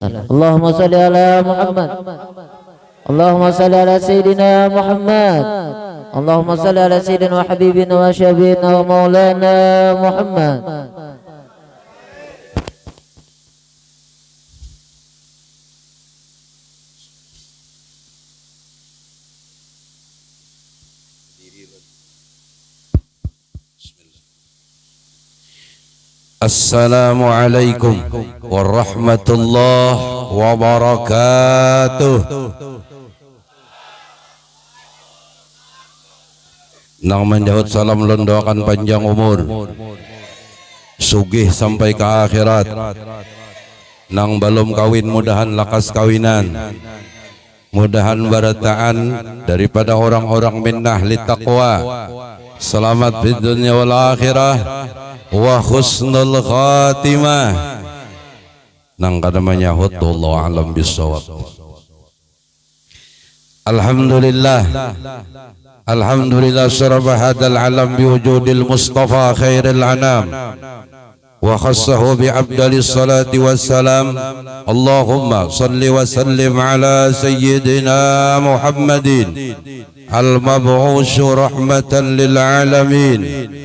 اللهم صل على محمد. اللهم صل على سيدنا محمد. اللهم صل على سيدنا وحبيبنا وشفيعنا ومولانا محمد. Assalamualaikum warahmatullahi wabarakatuh. Nang menjawab salam londokan panjang umur, sugih sampai ke akhirat. Nang belum kawin mudahan lakas kawinan, mudahan barataan daripada orang-orang minnah li taqwa. Selamat di dunia wal akhirah wa husnul khatimah. Nang kadamanya hutullah alam bisawab. Alhamdulillah, alhamdulillah syarafa hadal alam biwujudil Mustafa khairil anam wa khassahu bi abdalis salati wassalam. Allahumma salli wa sallim ala sayyidina Muhammadin المبعوث رحمة للعالمين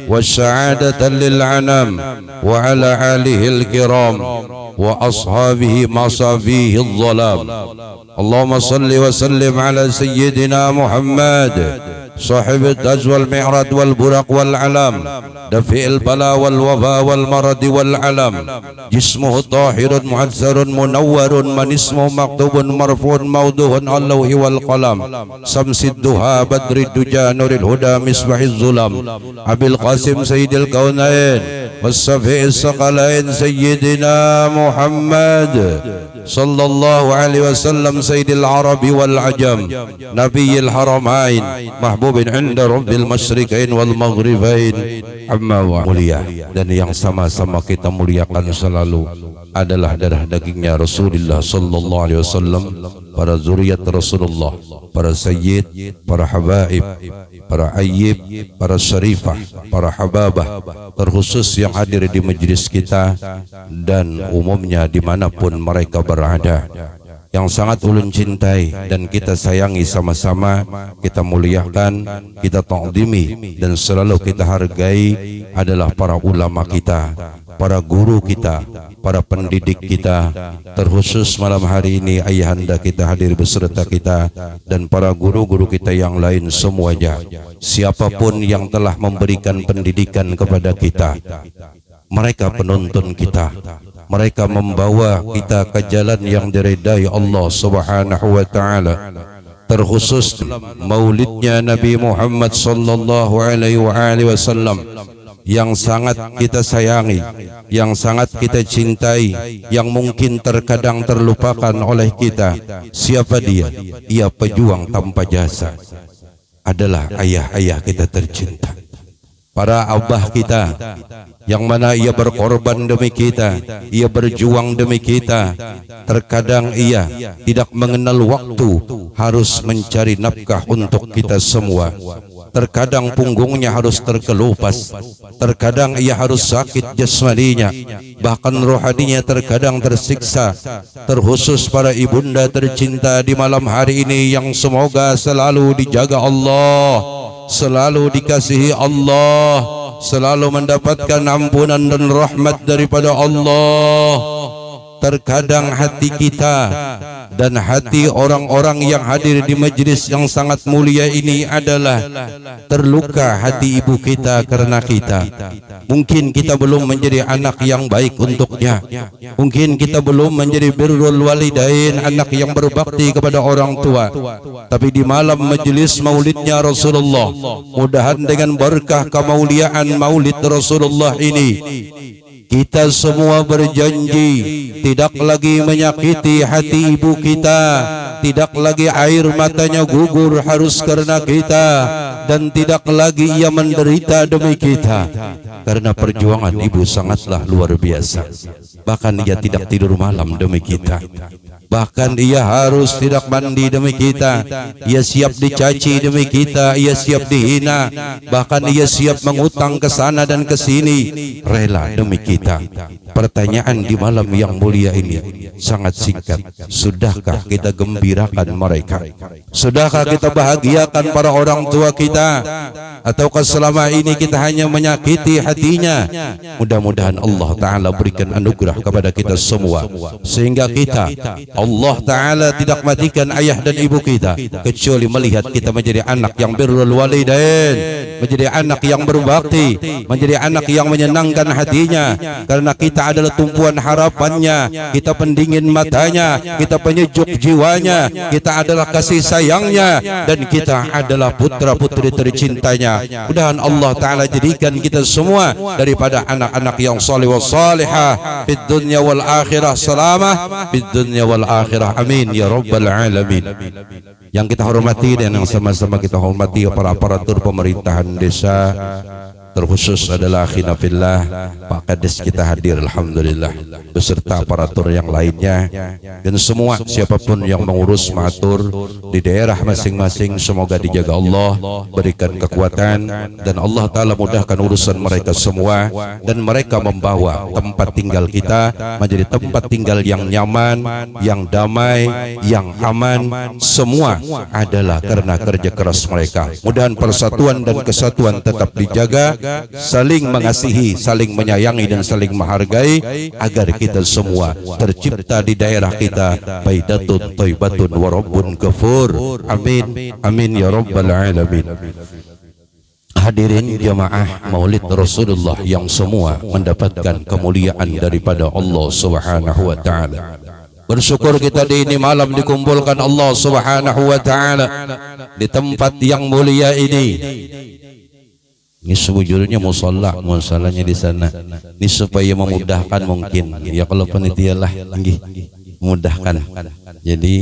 والسعادة للعنام وعلى آله الكرام وأصحابه مصابيه الظلام. اللهم صل وسلم على سيدنا محمد صاحب التاج والمعراج والبرق والعلام دفع البلاء والوباء والمرض والعلم جسمه طاهر معزر منور من اسمه مكتوب مرفوع موضوع على اللوح والقلم شمس الضحى بدر الدجى نور الهدى مصباح الظلام أبي القاسم سيد الكونين والشفيع الثقلين سيدنا محمد صلى الله عليه وسلم سيد العرب والعجم نبي الحرمين محبوب عند رب المشرقين والمغربين. Amma wa mulia, dan yang sama-sama kita muliakan selalu adalah darah dagingnya Rasulullah sallallahu alaihi wasallam, para zuriat Rasulullah, para sayyid, para habaib, para ayyib, para syarifah, para hababah, terkhusus yang hadir di majlis kita dan umumnya dimanapun mereka berada, yang sangat ulun cintai dan kita sayangi sama-sama, kita muliakan, kita ta'zimi dan selalu kita hargai adalah para ulama kita, para guru kita, para pendidik kita, terkhusus malam hari ini ayahanda kita hadir beserta kita dan para guru-guru kita yang lain semuanya. Siapapun yang telah memberikan pendidikan kepada kita, mereka penuntun kita, mereka membawa kita ke jalan yang diridai Allah Subhanahu wa taala. Terkhusus maulidnya Nabi Muhammad sallallahu alaihi wasallam yang sangat kita sayangi, yang sangat kita cintai, yang mungkin terkadang terlupakan oleh kita. Siapa dia? Ia pejuang tanpa jasa, adalah ayah-ayah kita tercinta, para abah kita, yang mana ia berkorban demi kita, ia berjuang demi kita. Terkadang ia tidak mengenal waktu, harus mencari nafkah untuk kita semua. Terkadang punggungnya harus terkelupas, terkadang ia harus sakit jasmaninya, bahkan rohaninya terkadang tersiksa. Terkhusus para ibunda tercinta di malam hari ini yang semoga selalu dijaga Allah, selalu dikasihi Allah, selalu mendapatkan ampunan dan rahmat daripada Allah. Terkadang hati kita dan hati orang-orang yang hadir di majlis yang sangat mulia ini adalah terluka hati ibu kita karena kita. Mungkin kita belum menjadi anak yang baik untuknya, mungkin kita belum menjadi birrul walidain, anak yang berbakti kepada orang tua. Tapi di malam majlis maulidnya Rasulullah, mudahan dengan berkah kemuliaan maulid Rasulullah ini, kita semua berjanji tidak lagi menyakiti hati ibu kita, tidak lagi air matanya gugur harus karena kita, dan tidak lagi ia menderita demi kita, karena perjuangan ibu sangatlah luar biasa. bahkan ia tidak tidur malam demi kita. Bahkan ia harus tidak mandi demi kita. Ia siap dicaci demi kita. Ia siap dihina. Bahkan ia siap mengutang ke sana dan ke sini, rela demi kita. Pertanyaan di malam yang mulia ini sangat singkat. Sudahkah kita gembirakan mereka? Sudahkah kita bahagiakan para orang tua kita? Ataukah selama ini kita hanya menyakiti hatinya? Mudah-mudahan Allah Ta'ala berikan anugerah kepada kita semua, sehingga kita, Allah Ta'ala tidak matikan ayah dan ibu kita, kecuali melihat kita menjadi anak yang birrul walidain, menjadi anak yang berbakti, menjadi anak yang menyenangkan hatinya. Karena kita adalah tumpuan harapannya, kita pendingin matanya, kita penyejuk jiwanya, kita adalah kasih sayangnya, dan kita adalah putra putri tercintanya. Mudah-mudahan Allah Ta'ala jadikan kita semua daripada anak-anak yang salih wa salihah fid dunya wal akhirah, salamah fid dunya wal akhirah, amin ya rabbal alamin. Yang kita hormati dan yang sama-sama kita hormati para aparatur pemerintahan desa, terkhusus adalah akhina fillah Pak Kades kita hadir alhamdulillah, beserta aparatur yang lainnya, dan semua siapapun yang mengurus mengatur di daerah masing-masing, semoga dijaga Allah, berikan kekuatan, dan Allah Ta'ala mudahkan urusan mereka semua, dan mereka membawa tempat tinggal kita menjadi tempat tinggal yang nyaman, yang damai, yang aman. Semua adalah karena kerja keras mereka. Mudah-mudahan persatuan dan kesatuan tetap dijaga, saling mengasihi, saling menyayangi, dan saling menghargai, agar kita semua tercipta di daerah kita baidatun thayyibatun wa rabbun ghafur, amin amin ya rabbal alamin. Hadirin jamaah Maulid Rasulullah yang semua mendapatkan kemuliaan daripada Allah Subhanahu wa taala. Bersyukur kita di ini malam dikumpulkan Allah Subhanahu wa taala di tempat yang mulia ini. Ini sebujurnya musallanya di sana. Ini supaya memudahkan mungkin. Ya kalau panitia lah, memudahkan. Jadi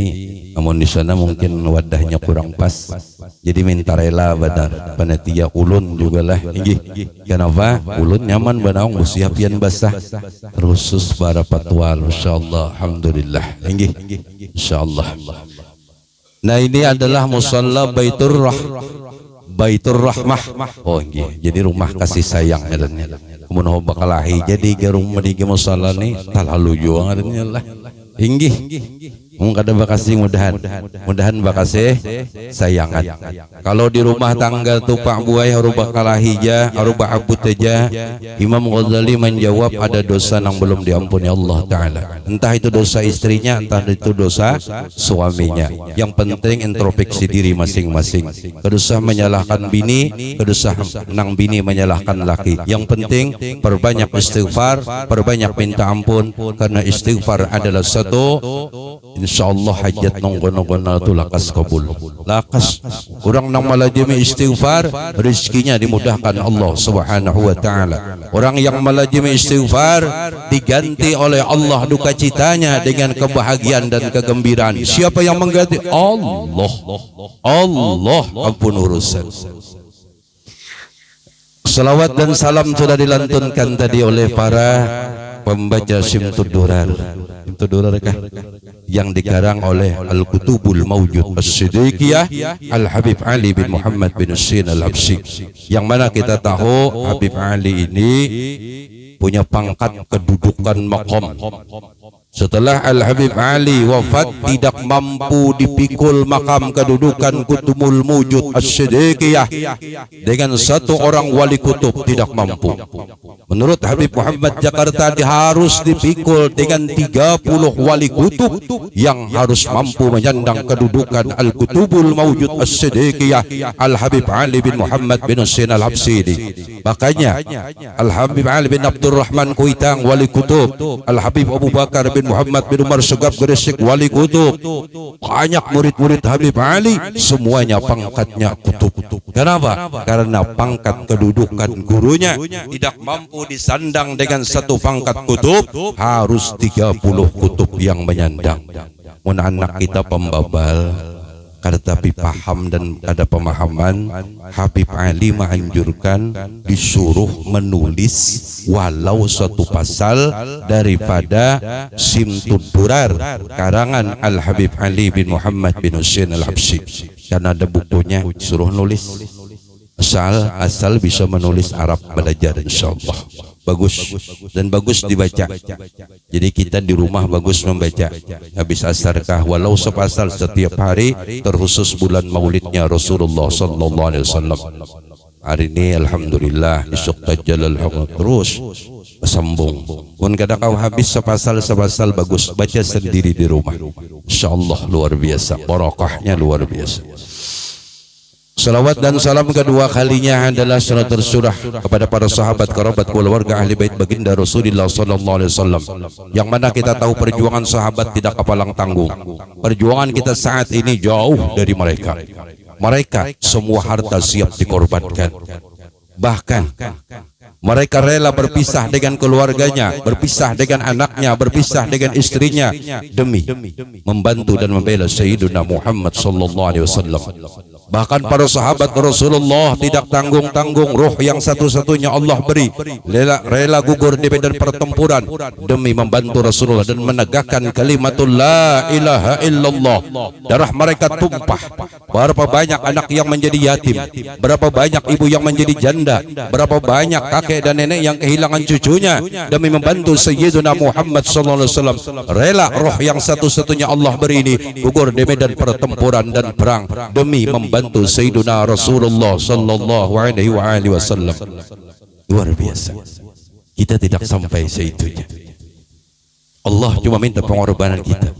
namun di sana mungkin wadahnya kurang pas. Jadi minta rela badar panitia ulun juga lah. Kenapa? Ulun nyaman banaung siapian basah. Terusus bara patwal insyaallah, alhamdulillah. Insyaallah. Nah, ini adalah musalla Baitur Rahmah. Oh iya, jadi rumah kasih sayang ngarannya. Kemudian bakalahi jadi ke rumah di musalla ni talalu jua ngarannya lah. Inggih. Mungkin ada bakasi mudahan bakasi sayangan. Kalau di rumah tangga tu Pak Buai haru bakalahija, haru abut aja, Imam Ghazali menjawab ada dosa yang belum diampuni Allah Ta'ala. Entah itu dosa istrinya, entah itu dosa suaminya. Yang penting introspeksi diri masing-masing. Kedosa menyalahkan bini, kedosa nang bini menyalahkan laki. Yang penting perbanyak istighfar, perbanyak minta ampun, karena istighfar adalah satu, insyaallah hajat nong gono-gono tu lakas kabul. Lakas orang nang malajimi istighfar, rezekinya dimudahkan Allah Subhanahu wa taala. Orang yang malajimi istighfar diganti oleh Allah duka citanya dengan kebahagiaan dan kegembiraan. Siapa yang mengganti? Allah. Allah ampun urusan. Salawat dan salam sudah dilantunkan tadi oleh para pembaca Simtud Durar. Simtud Durar kah? Yang dikarang oleh Al-Kutubul Mawjud As-Siddiqiyah Al-Habib Ali bin Muhammad bin Husain Al-Habsyi, yang mana kita tahu Habib Ali ini punya pangkat kedudukan maqam. Setelah Al-Habib Ali wafat, tidak mampu dipikul makam kedudukan Kutubul Mawjud As-Siddiqiyah dengan satu orang wali kutub, tidak mampu. Menurut Habib Muhammad Jakarta harus dipikul dengan 30 wali kutub yang harus mampu menyandang kedudukan Al-Kutubul Mawjud As-Siddiqiyah Al-Habib Ali bin Muhammad bin Husain Al-Habsyi. Makanya Al-Habib Ali bin Abdurrahman Kuitang wali kutub, Al-Habib Abu Bakar bin Muhammad bin Umar Segaf Gresik wali kutub. Banyak murid-murid Habib Ali semuanya pangkatnya kutub. Kenapa? Karena pangkat kedudukan gurunya tidak mampu disandang dengan satu pangkat kutub, harus 30 kutub yang menyandang. Mun anak kita pembabal, Tetapi paham dan ada pemahaman, Habib Ali menganjurkan disuruh menulis walau satu pasal daripada Simtud Durar karangan Al-Habib Ali bin Muhammad bin Husain Al-Habsyi. Karena ada bukunya, suruh nulis. Asal bisa menulis Arab, belajar insyaallah. Bagus dan bagus dibaca. Jadi kita di rumah bagus membaca. Habis asarkah walau sepasal setiap hari, terkhusus bulan maulidnya Rasulullah sallallahu alaihi wasallam. Hari ini alhamdulillah isuk tajalal terus sambung. Pun kadang kau habis sepasal bagus, baca sendiri di rumah. Insyaallah luar biasa, barakahnya luar biasa. Salawat dan salam kedua kalinya adalah salat tersurah kepada para sahabat, kerabat, keluarga ahli bait baginda Rasulullah sallallahu alaihi wasallam. Yang mana kita tahu perjuangan sahabat tidak kepalang tanggung. Perjuangan kita saat ini jauh dari mereka. Mereka semua harta siap dikorbankan. Bahkan mereka rela berpisah dengan keluarganya, berpisah dengan anaknya, berpisah dengan istrinya demi membantu dan membela Sayyidina Muhammad sallallahu alaihi wasallam. Bahkan para sahabat Rasulullah tidak tanggung-tanggung, roh yang satu-satunya Allah beri, rela gugur di medan pertempuran demi membantu Rasulullah dan menegakkan kalimatul la ilaha illallah. Darah mereka tumpah. Berapa banyak anak yang menjadi yatim, berapa banyak ibu yang menjadi janda, berapa banyak kakek dan nenek yang kehilangan cucunya demi membantu Sayyidina Muhammad sallallahu alaihi wasallam. Rela roh yang satu-satunya Allah beri ini gugur di medan pertempuran dan perang demi membantu Sayyidina Rasulullah sallallahu alaihi wasallam. Luar biasa. Kita tidak sampai seitunya. Allah cuma minta pengorbanan kita.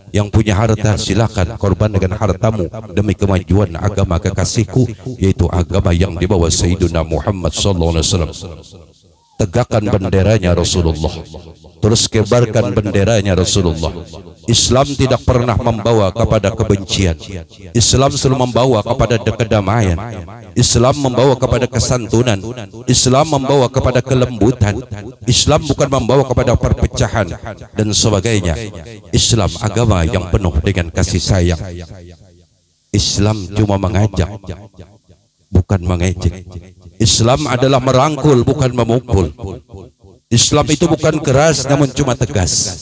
Yang punya harta silakan korban dengan hartamu demi kemajuan agama kekasihku, yaitu agama yang dibawa Sayyidina Muhammad sallallahu alaihi wasallam. Tegakkan benderanya Rasulullah, terus kebarkan benderanya Rasulullah. Islam tidak pernah membawa kepada kebencian. Islam selalu membawa kepada kedamaian. Islam membawa kepada kesantunan. Islam membawa kepada kelembutan. Islam bukan membawa kepada perpecahan dan sebagainya. Islam agama yang penuh dengan kasih sayang. Islam cuma mengajak, bukan mengejek. Islam adalah merangkul, bukan memukul. Islam itu bukan keras, namun cuma tegas.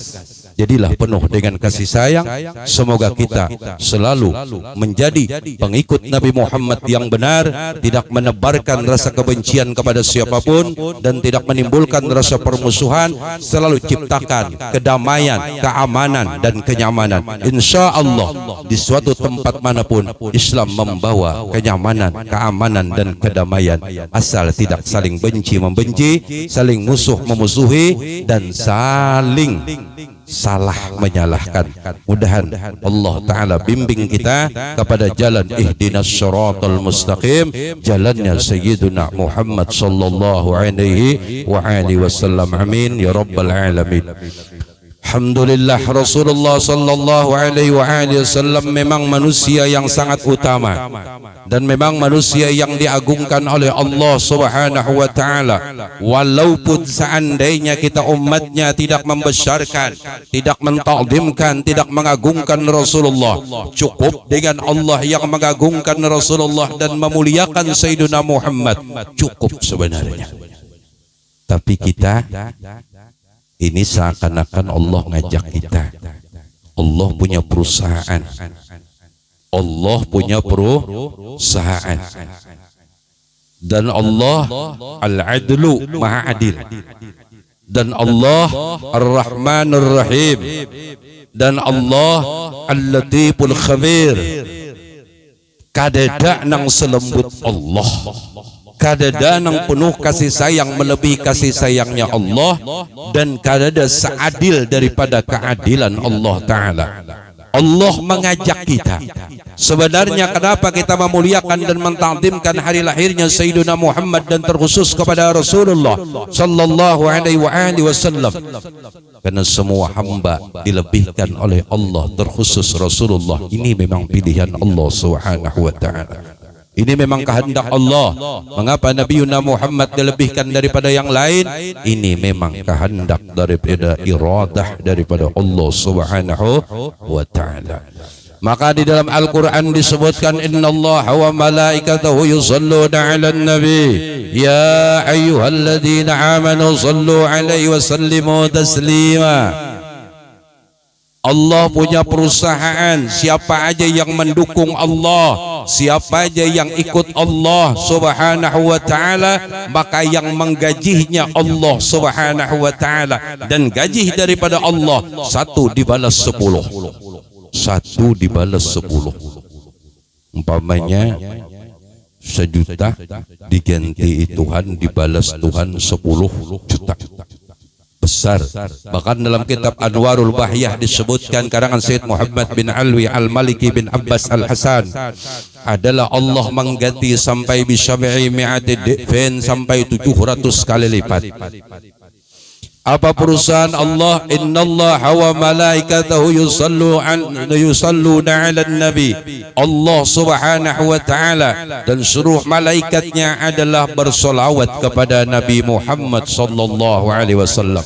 Jadilah penuh dengan kasih sayang. Semoga kita selalu menjadi pengikut Nabi Muhammad yang benar, tidak menebarkan rasa kebencian kepada siapapun dan tidak menimbulkan rasa permusuhan. Selalu ciptakan kedamaian, keamanan dan kenyamanan. Insya Allah di suatu tempat manapun Islam membawa kenyamanan, keamanan dan kedamaian, asal tidak saling benci membenci, saling musuh memusuhi dan saling salah menyalahkan. Mudahan Allah Ta'ala bimbing kita kepada jalan ihdinas syaratal mustaqim, jalannya Sayyiduna Muhammad sallallahu alaihi wasallam. Amin ya rabbal alamin. Alhamdulillah, Rasulullah sallallahu alaihi wasallam memang manusia yang sangat utama dan memang manusia yang diagungkan oleh Allah Subhanahu wa taala. Walaupun seandainya kita umatnya tidak membesarkan, tidak mentakdimkan, tidak mengagungkan Rasulullah, cukup dengan Allah yang mengagungkan Rasulullah dan memuliakan Sayyidina Muhammad, cukup sebenarnya. Tapi kita ini seakan-akan Allah ngajak kita. Allah punya perusahaan. Allah punya perusahaan. Dan Allah Al-Adlu, Maha Adil. Dan Allah Ar-Rahmanur Rahim. Dan Allah Al-Latiful Khabir. Kadada nang selembut Allah, kadada nang penuh kasih sayang melebihi kasih sayangnya Allah, dan kadada seadil daripada keadilan Allah Ta'ala. Allah mengajak kita. Sebenarnya kenapa kita memuliakan dan mentakdimkan hari lahirnya Sayyidina Muhammad dan terkhusus kepada Rasulullah sallallahu alaihi wasallam? Karena semua hamba dilebihkan oleh Allah, terkhusus Rasulullah. Ini memang pilihan Allah Subhanahu wa taala. Ini memang kehendak Allah. Mengapa Nabi Muhammad dilebihkan daripada yang lain? Ini memang kehendak daripada iradah daripada Allah Subhanahu wa taala. Maka di dalam Al-Quran disebutkan innallaha wa malaikatahu yusalluna 'alan nabi ya ayyuhalladzina amanu sallu 'alaihi wa sallimu taslima. Allah punya perusahaan, siapa aja yang mendukung Allah, siapa aja yang ikut Allah subhanahu wa ta'ala, maka yang menggajinya Allah subhanahu wa ta'ala, dan gaji daripada Allah 1 dibalas 10, 1 dibalas 10. Umpamanya 1 juta diganti Tuhan, dibalas Tuhan 10 juta. Besar. Bahkan dalam kitab Anwarul Bahiyah disebutkan karangan Sayyid Muhammad bin Alwi Al-Maliki bin Abbas Al-Hasan adalah Allah mengganti sampai bisyami'i mi'ati di'fin, sampai 700 kali lipat. Apa perusahaan Allah? Innallaha wa malaikatahu yusalluna 'alan nabi. Allah subhanahu wa ta'ala dan seluruh malaikatnya adalah bersolawat kepada Nabi Muhammad sallallahu alaihi wasallam.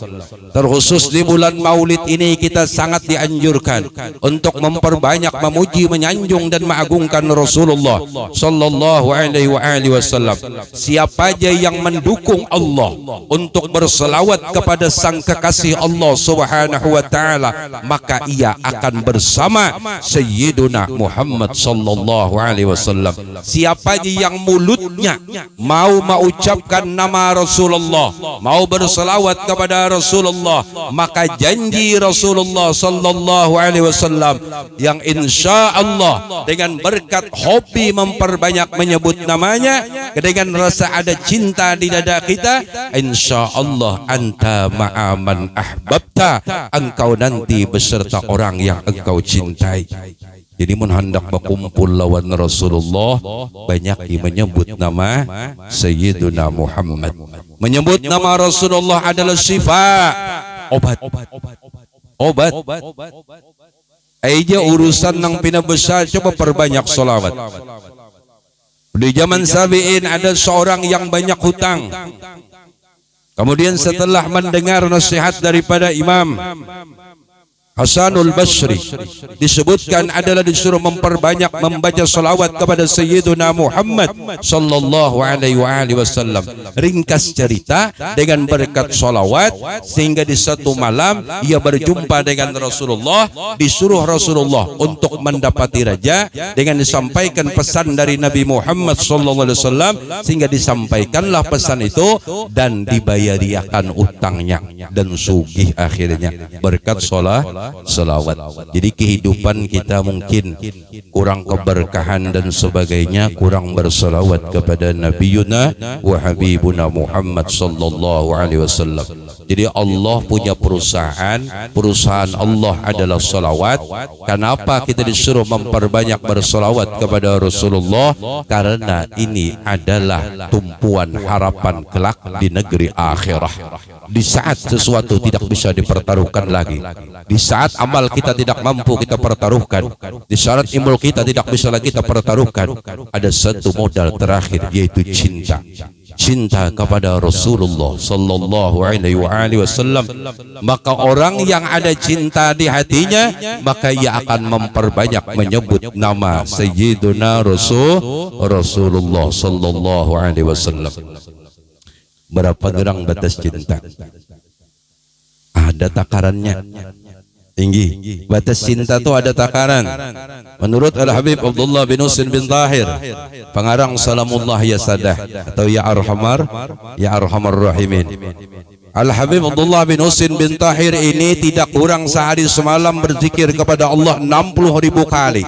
Terkhusus di bulan Maulid ini kita sangat dianjurkan untuk memperbanyak memuji, menyanjung dan mengagungkan Rasulullah sallallahu alaihi wasallam. Siapa aja yang mendukung Allah untuk berselawat kepada sang kekasih Allah subhanahu wa ta'ala, maka ia akan bersama Sayyiduna Muhammad sallallahu alaihi wasallam. Siapa yang mulutnya mau mengucapkan nama Rasulullah, mau berselawat kepada Rasulullah, maka janji Rasulullah sallallahu alaihi wasallam yang insya Allah dengan berkat hobi memperbanyak menyebut namanya, dengan rasa ada cinta di dada kita, insya Allah anta ma'aman ahbabta, engkau nanti beserta orang yang engkau cintai. Jadi mun hendak berkumpul lawan Rasulullah, banyak menyebut nama Sayyiduna Muhammad. Menyebut nama Rasulullah adalah syifa, obat. Aja urusan nang pina besar, coba perbanyak solawat. Di zaman sabiin ada seorang yang banyak hutang. Kemudian setelah mendengar nasihat daripada Imam Hasanul Basri, disebutkan adalah disuruh memperbanyak membaca salawat kepada Sayyiduna Muhammad sallallahu alaihi wasallam. Ringkas cerita, dengan berkat salawat sehingga di satu malam ia berjumpa dengan Rasulullah, disuruh Rasulullah untuk mendapati raja, dengan disampaikan pesan dari Nabi Muhammad sallallahu alaihi wasallam, sehingga disampaikanlah pesan itu dan dibayariakan utangnya dan sugih akhirnya berkat salawat. Jadi kehidupan kita mungkin kurang keberkahan dan sebagainya, kurang bersalawat kepada Nabiyuna wa Habibuna Muhammad sallallahu alaihi wasallam. Jadi Allah punya perusahaan Allah adalah salawat. Kenapa kita disuruh memperbanyak bersalawat kepada Rasulullah? Karena ini adalah tumpuan harapan kelak di negeri akhirah. Di saat sesuatu tidak bisa dipertaruhkan lagi, di saat amal kita tidak mampu kita pertaruhkan, di saat ilmu kita tidak bisa lagi kita pertaruhkan, ada satu modal terakhir, yaitu cinta kepada Rasulullah sallallahu alaihi wasallam. Maka orang yang ada cinta di hatinya, maka ia akan memperbanyak menyebut nama Sayyiduna Rasulullah sallallahu alaihi wasallam. Berapa gerang batas cinta? Ada takarannya. Tinggi. Batas cinta itu ada takaran. Menurut Al-Habib Abdullah bin Husin bin Tahir, pengarang Salamullah Ya Sadah atau Ya Arhamar Rahimin, Al-Habib Abdullah bin Husin bin Tahir ini tidak kurang sehari semalam berzikir kepada Allah 60.000 kali,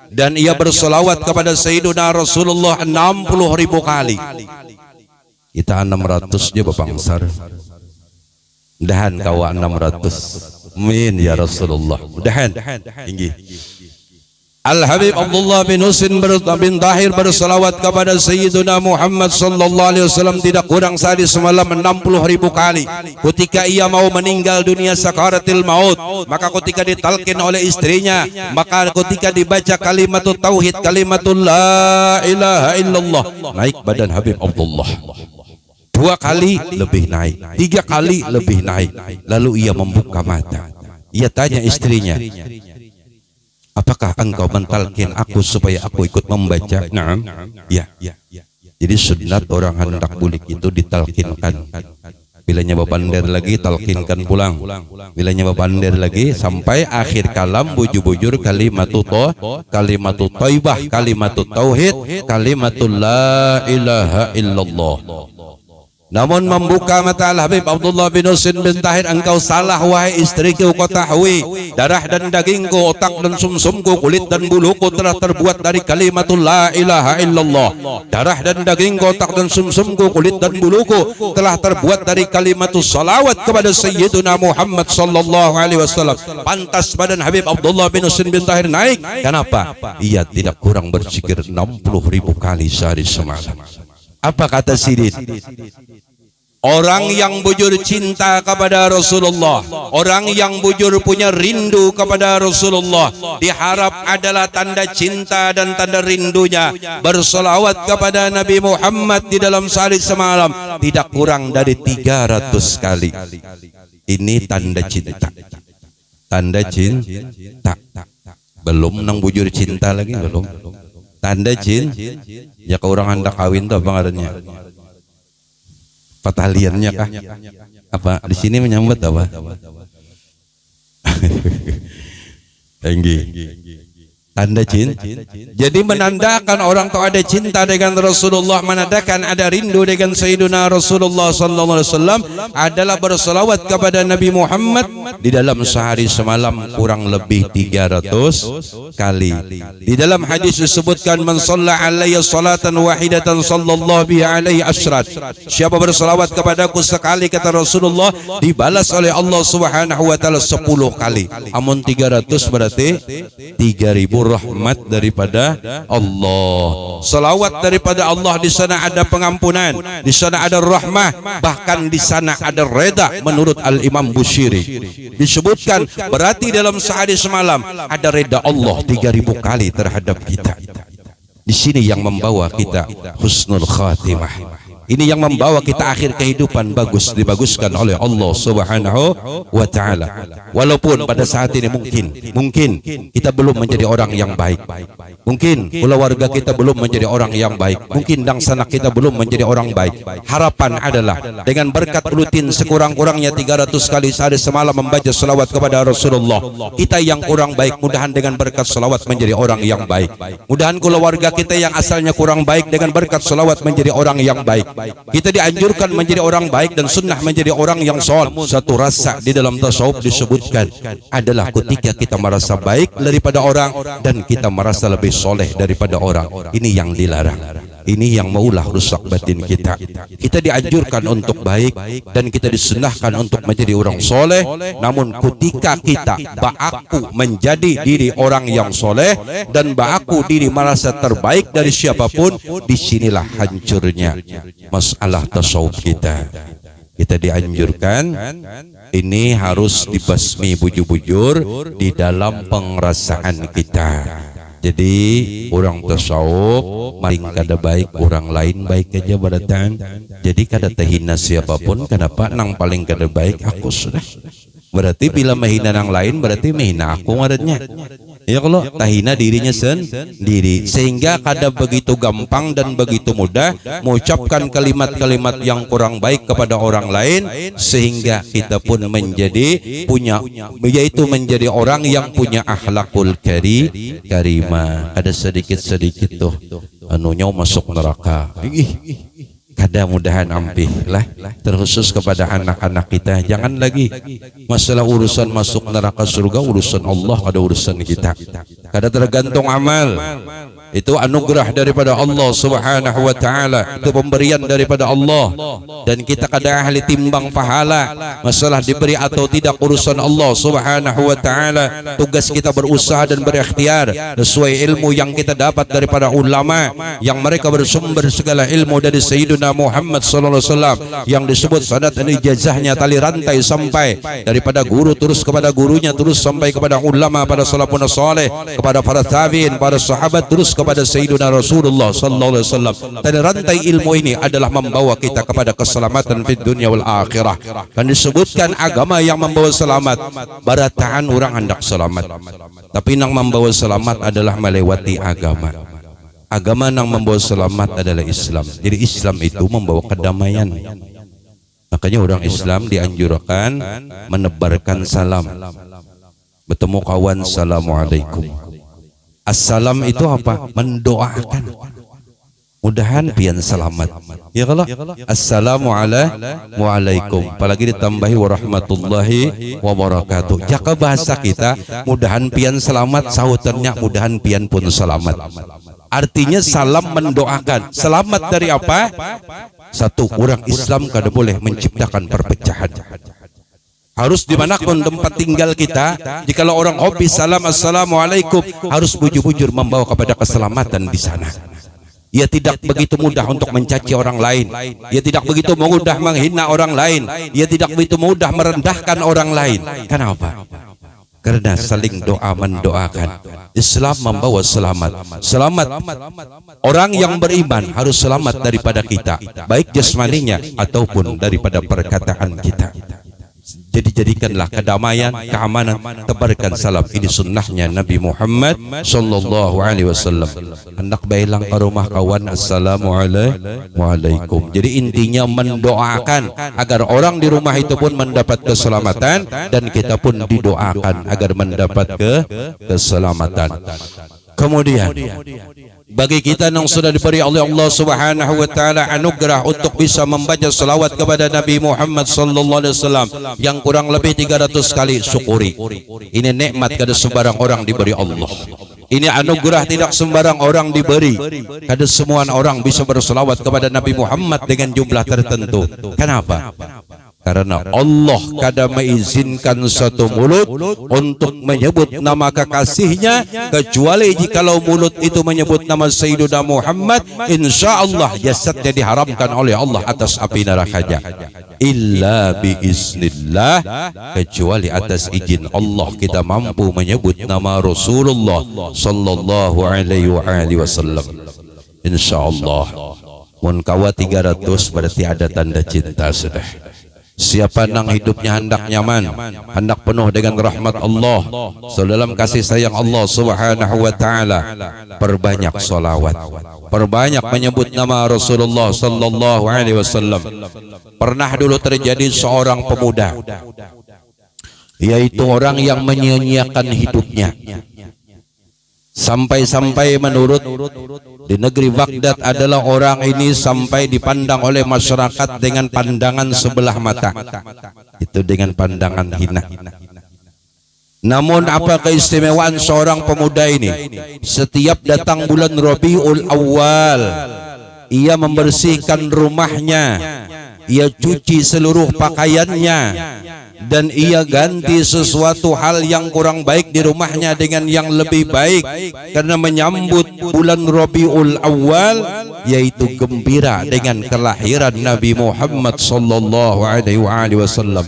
dan ia berselawat kepada Sayyiduna Rasulullah 60.000 kali. Kita 600 je Bapak Besar. Mudahan kawa 600. Amin ya Rasulullah. Mudahan tinggi. Al-Habib Abdullah bin Husin bin Tahir berselawat kepada Sayyiduna Muhammad sallallahu alaihi wasallam tidak kurang sehari semalam 60.000 kali. Ketika ia mau meninggal dunia sakaratil maut, maka ketika ditalkin oleh istrinya, maka ketika dibaca kalimatul tauhid, kalimatul la ilaha illallah, naik badan Habib Abdullah. 2 kali lebih naik, 3 kali lebih naik. Lalu ia membuka mata. Ia tanya istrinya, Apakah engkau mentalkin aku supaya aku ikut membaca? Naam. Ya. Jadi sunat orang hendak bulik itu ditalkinkan. Bilanya bapander lagi, talkinkan pulang. Bilanya bapander lagi, sampai akhir kalam bujur-bujur kalimatut thayyibah, kalimatut tauhid, kalimatul la ilaha illallah. Namun membuka mata Al-Habib Abdullah bin Husin bin Tahir, engkau salah wahai istriku, kau tahui darah dan dagingku, otak dan sumsumku, kulit dan buluku telah terbuat dari kalimatul la ilaha illallah. Darah dan dagingku, otak dan sumsumku, kulit dan buluku telah terbuat dari kalimatul salawat kepada Sayyiduna Muhammad sallallahu alaihi wasallam. Pantas badan Habib Abdullah bin Husin bin Tahir naik. Kenapa? Ia tidak kurang berzikir 60.000 kali sehari semalam. Apa kata Sidin? Orang yang bujur cinta kepada Rasulullah, orang yang bujur punya rindu kepada Rasulullah, diharap adalah tanda cinta dan tanda rindunya bersolawat kepada Nabi Muhammad di dalam sehari semalam tidak kurang dari 300 kali. Ini tanda cinta. Tanda cinta. Belum nang bujur cinta lagi, belum. Tanda cinta. Ya ke orang hendak kawin tuh apa ngarannya? Pataliannya kah? Apa di sini menyambut apa? Tinggi. Tanda cinta. Jadi menandakan orang tuh ada cinta dengan Rasulullah, menandakan ada rindu dengan Sayyidina Rasulullah sallallahu alaihi wasallam adalah berselawat kepada Nabi Muhammad di dalam sehari semalam kurang lebih 300 kali. Di dalam hadis disebutkan man shalla alayya salatan wahidatan sallallahu bihi alaihi asyrat. Siapa berselawat kepadaku sekali, kata Rasulullah, dibalas oleh Allah Subhanahu wa taala 10 kali. Amun 300 berarti 3000 rahmat daripada Allah. Salawat daripada Allah, di sana ada pengampunan, di sana ada rahmah, bahkan di sana ada reda menurut Al-Imam Bushiri. Disebutkan berarti dalam sehari semalam ada reda Allah 3000 kali terhadap kita. Di sini yang membawa kita husnul khatimah. Ini yang membawa kita akhir kehidupan bagus, dibaguskan oleh Allah Subhanahu wa taala. Walaupun pada saat ini mungkin kita belum menjadi orang yang baik. Mungkin keluarga kita belum menjadi orang yang baik. Mungkin dangsana kita belum menjadi orang baik. Harapan adalah dengan berkat rutin sekurang-kurangnya 300 kali sehari semalam membaca selawat kepada Rasulullah, kita yang kurang baik mudahan dengan berkat selawat menjadi orang yang baik. Mudahan keluarga kita yang asalnya kurang baik dengan berkat selawat menjadi orang yang baik. Kita dianjurkan menjadi orang baik dan sunnah menjadi orang yang soleh. Satu rasa di dalam tasawuf disebutkan adalah ketika kita merasa baik daripada orang dan kita merasa lebih soleh daripada orang. Ini yang dilarang. Ini yang maulah rusak batin kita. Kita dianjurkan untuk baik dan kita disunahkan untuk menjadi orang soleh. Namun ketika kita ba'aku menjadi diri orang yang soleh dan ba'aku diri merasa terbaik dari siapapun, disinilah hancurnya masalah tasawuf kita. Kita dianjurkan ini harus dibasmi bujur-bujur di dalam pengerasaan kita. Jadi orang tasawuf maring kada baik orang lain baik aja beratan. Jadi kada terhina siapapun, kenapa nang paling kada baik aku sudah. Berarti bila menghina nang lain berarti menghina aku ngarannya. Ya kalau tahina dirinya sendiri, sehingga kada begitu gampang dan begitu mudah mengucapkan kalimat-kalimat yang kurang baik kepada orang lain, sehingga kita pun menjadi punya, yaitu menjadi orang yang punya akhlakul karimah. Ada sedikit-sedikit tuh anunya masuk neraka. Kada mudahan ampih lah, terkhusus kepada anak-anak kita. Jangan lagi masalah urusan masuk neraka surga, urusan Allah, ada urusan kita. Kada tergantung amal. Itu anugerah daripada Allah Subhanahu wa taala, itu pemberian daripada Allah, dan kita kada ahli timbang pahala. Masalah diberi atau tidak urusan Allah Subhanahu wa taala. Tugas kita berusaha dan berikhtiar sesuai ilmu yang kita dapat daripada ulama yang mereka bersumber segala ilmu dari Sayyidina Muhammad sallallahu alaihi wasallam, yang disebut sanad ini ijazahnya tali rantai sampai daripada guru terus kepada gurunya, terus sampai kepada ulama, pada salafun saleh, kepada para tabi'in, para sahabat, terus kepada Sayyidina Rasulullah sallallahu alaihi wasallam. Dan rantai ilmu ini adalah membawa kita kepada keselamatan fid dunya wal akhirah. Dan disebutkan agama yang membawa selamat, barataan orang hendak selamat. Tapi yang membawa selamat adalah melewati agama. Agama yang membawa selamat adalah Islam. Jadi Islam itu membawa kedamaian. Makanya orang Islam dianjurkan menebarkan salam. Bertemu kawan, assalamualaikum. Assalam itu apa? Mendoakan. Mudahan pian selamat. Ya kalau assalamualaikum. Apalagi ditambahi warahmatullahi wabarakatuh. Jaka bahasa kita mudahan pian selamat, sautannya mudahan pian pun selamat. Artinya salam mendoakan. Selamat dari apa? Satu, orang Islam kada boleh menciptakan perpecahan. Harus dimanapun tempat tinggal kita, jikalau orang hobi salam assalamualaikum, harus bujur-bujur membawa kepada keselamatan di sana. Ia tidak begitu mudah untuk mencaci orang lain. Ia tidak begitu mudah menghina orang lain. Ia tidak begitu mudah merendahkan orang lain. Kenapa? Karena saling doa mendoakan. Islam membawa selamat. Selamat. Orang yang beriman harus selamat daripada kita, baik jasmaninya ataupun daripada perkataan kita. Jadi jadikanlah kedamaian, keamanan, tebarkan salam. Ini sunnahnya Nabi Muhammad sallallahu alaihi wasallam. Hendak bailang ke rumah kawan, assalamualaikum. Jadi intinya mendoakan agar orang di rumah itu pun mendapat keselamatan, dan kita pun didoakan agar mendapat keselamatan. Kemudian bagi kita yang sudah diberi oleh Allah Subhanahu wa taala anugerah untuk bisa membaca selawat kepada Nabi Muhammad sallallahu alaihi wasallam yang kurang lebih 300 kali, syukuri. Ini nikmat kada sembarang orang diberi Allah. Ini anugerah tidak sembarang orang diberi. Kada semua orang bisa berselawat kepada Nabi Muhammad dengan jumlah tertentu. Kenapa? Karena Allah kada mengizinkan satu mulut untuk menyebut nama kekasihnya, kecuali jikalau mulut itu menyebut nama Sayyidina Muhammad, insyaallah jasadnya diharamkan oleh Allah atas api nerakanya. Illa biiznillah, kecuali atas izin Allah kita mampu menyebut nama Rasulullah sallallahu alaihi wasallam. Insyaallah. Mun kawa 300 berarti ada tanda cinta sudah. Siapa nang hidupnya hendak nyaman, hendak penuh dengan rahmat Allah, dalam kasih sayang Allah Subhanahu wa taala, perbanyak solawat, perbanyak menyebut nama Rasulullah sallallahu alaihi wasallam. Pernah dulu terjadi seorang pemuda, yaitu orang yang menyia-nyiakan hidupnya, sampai-sampai menurut di negeri Baghdad adalah orang ini sampai dipandang oleh masyarakat dengan pandangan sebelah mata, itu dengan pandangan hina. Namun apa keistimewaan seorang pemuda ini? Setiap datang bulan Rabiul Awal, ia membersihkan rumahnya, ia cuci seluruh pakaiannya, dan ia ganti sesuatu hal yang kurang baik di rumahnya dengan yang lebih baik, karena menyambut bulan Rabiul Awal, yaitu gembira dengan kelahiran Nabi Muhammad sallallahu alaihi wasallam.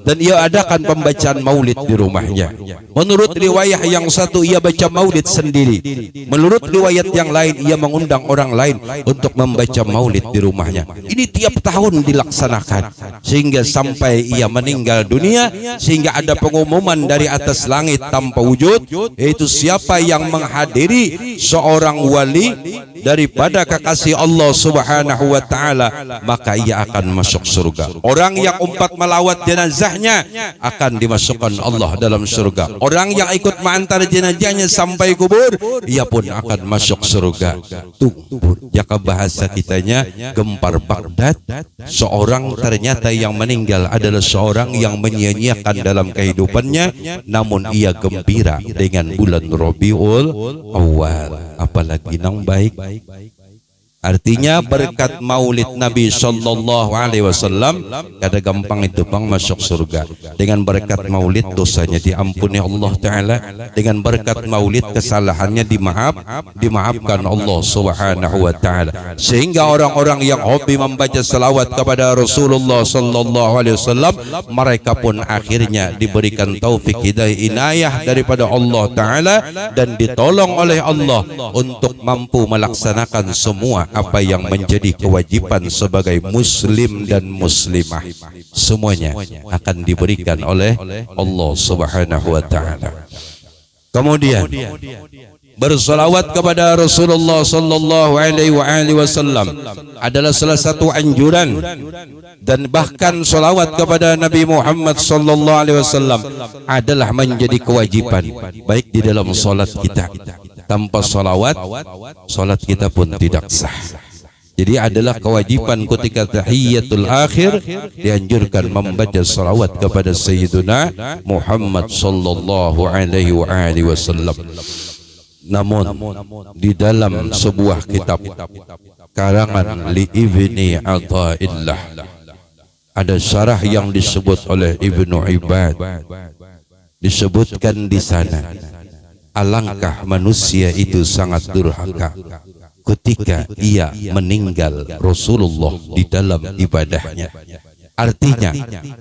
Dan ia adakan pembacaan maulid di rumahnya. Menurut riwayat yang satu ia baca maulid sendiri, menurut riwayat yang lain ia mengundang orang lain untuk membaca maulid di rumahnya. Ini tiap tahun dilaksanakan sehingga sampai ia meninggal dunia, sehingga ada pengumuman dari atas langit tanpa wujud, yaitu siapa yang menghadiri seorang wali daripada kekasih Allah Subhanahu wa taala, maka ia akan masuk surga. Orang yang umpat melawat jenazahnya akan dimasukkan Allah dalam surga. Orang yang ikut mengantar jenazahnya sampai kubur, ia pun akan masuk surga. Jaka bahasa kitanya gempar Baghdad, seorang ternyata yang meninggal adalah seorang yang menyia-nyiakan dalam kehidupannya, namun ia gembira dengan bulan Rabiul Awal. Apalagi nang baik. Artinya berkat maulid Nabi sallallahu alaihi wasallam kada gampang itu bang masuk surga. Dengan berkat maulid dosanya diampuni Allah taala, dengan berkat maulid kesalahannya dimaafkan Allah Subhanahu wa taala. Sehingga orang-orang yang hobi membaca selawat kepada Rasulullah sallallahu alaihi wasallam, mereka pun akhirnya diberikan taufik hidayah inayah daripada Allah taala dan ditolong oleh Allah untuk mampu melaksanakan semua apa yang menjadi kewajiban sebagai muslim dan muslimah. Semuanya akan diberikan oleh Allah Subhanahu wa taala. Kemudian bersalawat kepada Rasulullah sallallahu alaihi wasallam adalah salah satu anjuran, dan bahkan salawat kepada Nabi Muhammad sallallahu alaihi wasallam adalah menjadi kewajiban baik di dalam salat kita. Tanpa salawat, salat kita pun tidak sah. Jadi adalah kewajiban ketika tahiyatul akhir dianjurkan membaca salawat kepada Sayyiduna Muhammad sallallahu alaihi wasallam. Namun di dalam sebuah kitab karangan li Ibni Athaillah ada syarah yang disebut oleh Ibnu Ibad, disebutkan di sana alangkah manusia itu sangat durhaka ketika ia meninggal Rasulullah di dalam ibadahnya. Artinya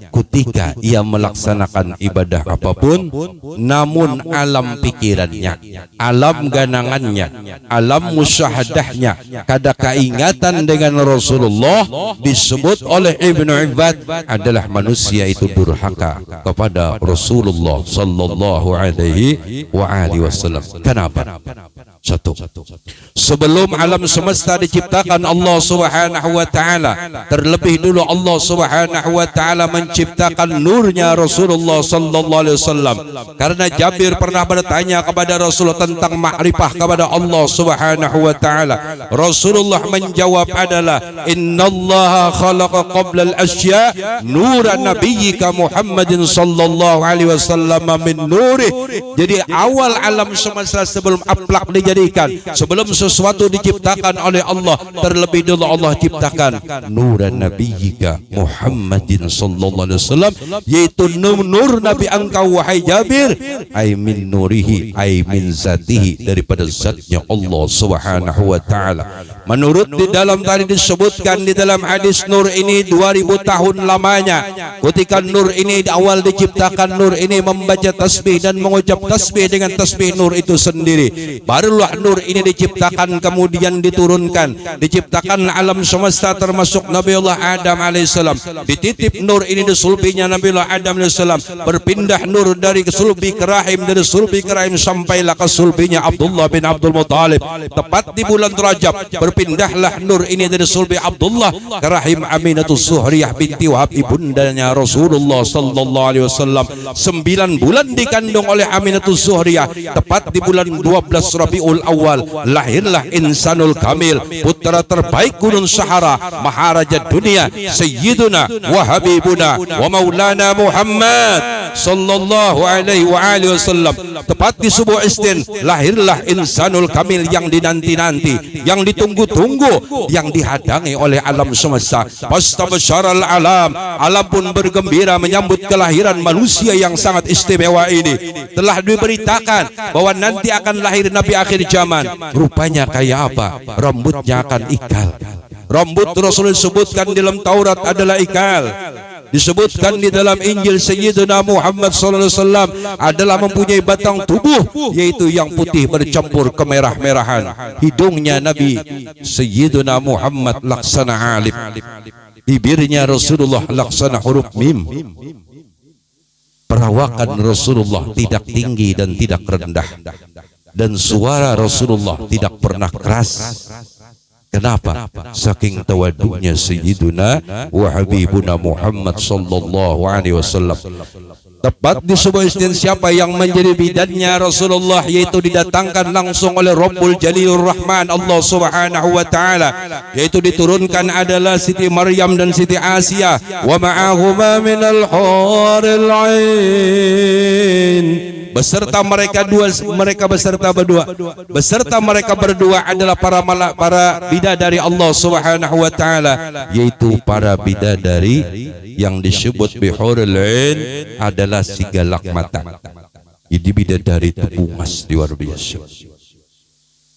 ketika ia melaksanakan ibadah apapun, namun alam pikirannya, alam ganangannya, alam musyahadahnya kada keingatan dengan Rasulullah, disebut oleh Ibnu Ibad adalah manusia itu durhaka kepada Rasulullah sallallahu alaihi wasallam. Kenapa? Satu, sebelum alam semesta diciptakan Allah Subhanahu wa taala, terlebih dulu Allah Subhanahu wa taala menciptakan nurnya Rasulullah sallallahu alaihi wasallam. Karena Jabir pernah bertanya kepada Rasulullah tentang makrifah kepada Allah Subhanahu wa taala. Rasulullah menjawab adalah innallaha khalaqa qabla al-asya nura nabiyyika Muhammadin sallallahu alaihi wasallam min nurih. Jadi awal alam semesta sebelum aflak dijadikan, sebelum sesuatu diciptakan oleh Allah, terlebih dulu Allah ciptakan nuran nabiyyika Muhammadin sallallahu alaihi wasallam, yaitu nur Nabi engkau wahai Jabir, ay min nurihi, ay min zatihi, daripada zatnya Allah Subhanahu wa taala. Menurut di dalam tadi disebutkan di dalam hadis, nur ini 2000 tahun lamanya. Ketika nur ini di awal diciptakan, nur ini membaca tasbih dan mengucap tasbih dengan tasbih nur itu sendiri. Barulah nur ini diciptakan, kemudian diturunkan, diciptakan alam semesta termasuk Nabiullah Adam alaihissalam. Dititip nur ini di sulbinya Nabiullah Adam alaihissalam, berpindah nur dari sulbi ke rahim, dari sulbi ke rahim sampailah ke sulbinya Abdullah bin Abdul Muttalib. Tepat di bulan Rajab berpindahlah nur ini dari sulbi Abdullah ke rahim Aminatus Zuhriyah binti Wahab, ibundanya Rasulullah sallallahu alaihi wasallam. 9 bulan dikandung oleh Aminatus Zuhriyah. Tepat di bulan 12 Rabiul Awal lahirlah insanul kamil, putra terbaik Gunung Sahara, maharaja dunia, Sayyiduna wa Habibuna wa Maulana Muhammad sallallahu alaihi wasallam. Tepat di subuh Isnin lahirlah insanul kamil yang dinanti-nanti, yang ditunggu-tunggu, yang dihadangi oleh alam semesta. Fastabsyaral alam, alam pun bergembira menyambut kelahiran manusia yang sangat istimewa ini. Telah diberitakan bahwa nanti akan lahir Nabi akhir zaman. Rupanya kayak apa? Rambutnya akan ikal. Rambut Rasul disebutkan dalam Taurat adalah ikal. Disebutkan di dalam Injil Sayyidina Muhammad sallallahu alaihi wasallam adalah mempunyai batang tubuh, yaitu yang putih bercampur kemerah-merahan. Hidungnya Nabi Sayyidina Muhammad laksana alif. Bibirnya Rasulullah laksana huruf mim. Perawakan Rasulullah tidak tinggi dan tidak rendah, dan suara Rasulullah tidak pernah keras. Kenapa? Saking tawadunya Sayyiduna wa Habibuna Muhammad sallallahu alaihi wasallam. Tepat di subuh Isnin, siapa yang menjadi bidannya Rasulullah, yaitu didatangkan langsung oleh Rabbul Jalilur Rahman Allah Subhanahu wa taala, yaitu diturunkan adalah Siti Maryam dan Siti Asia, wa ma'ahuma minal huril ain. beserta mereka beserta berdua adalah para bidadari Allah Subhanahu wa taala, yaitu para bidadari yang disebut bihurul ain adalah si galak mata. Jadi bidadari itu bungas luar biasa.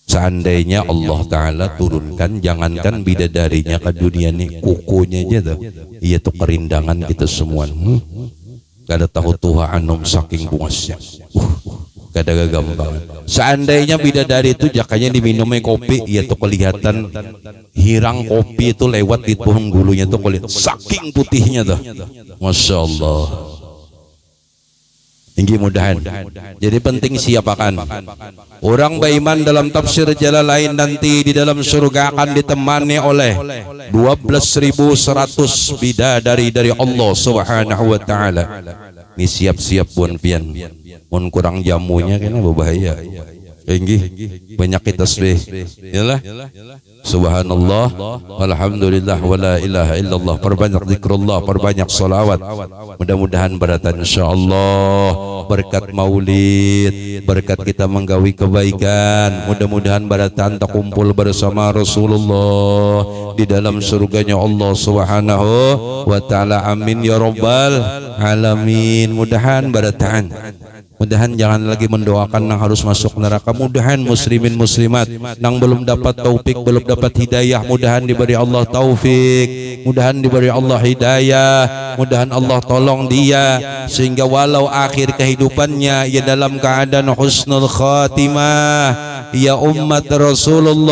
Seandainya Allah Ta'ala turunkan, jangankan bidadarinya ke dunia ini, kukunya aja tuh, iya tuh kerindangan kita semua. Gak ada tahu Tuhan saking bungasnya. Gak ada gampang. Seandainya bidadari itu jakanya diminumnya kopi, iya tuh kelihatan hirang kopi itu lewat di pohon gulunya tuh kelihatan saking putihnya tuh. Masya Allah. Tinggi mudahan. Jadi penting siapakan. Orang beriman dalam tafsir Jalalain nanti di dalam surga akan ditemani oleh 12.100 bidadari dari Allah Subhanahu wa taala. Ini siap-siap buan pian. Mun kurang jamunya kena berbahaya. Tinggi banyak tasbih. Yalah. Subhanallah, walhamdulillah, wala ilaha illallah. Perbanyak zikrullah, perbanyak salawat. Mudah-mudahan beratan insyaallah berkat maulid, berkat kita menggawi kebaikan. Mudah-mudahan beratan tak kumpul bersama Rasulullah di dalam surganya Allah Subhanahu wa taala. Amin ya rabbal alamin. Mudahan beratan. Mudahan jangan lagi mendoakan yang harus masuk neraka. Mudahan muslimin muslimat yang belum dapat taufik, belum dapat hidayah, mudahan diberi Allah taufik, mudahan diberi Allah hidayah, mudahan Allah tolong dia sehingga walau akhir kehidupannya ia dalam keadaan husnul khatimah. Ya umat Rasulullah,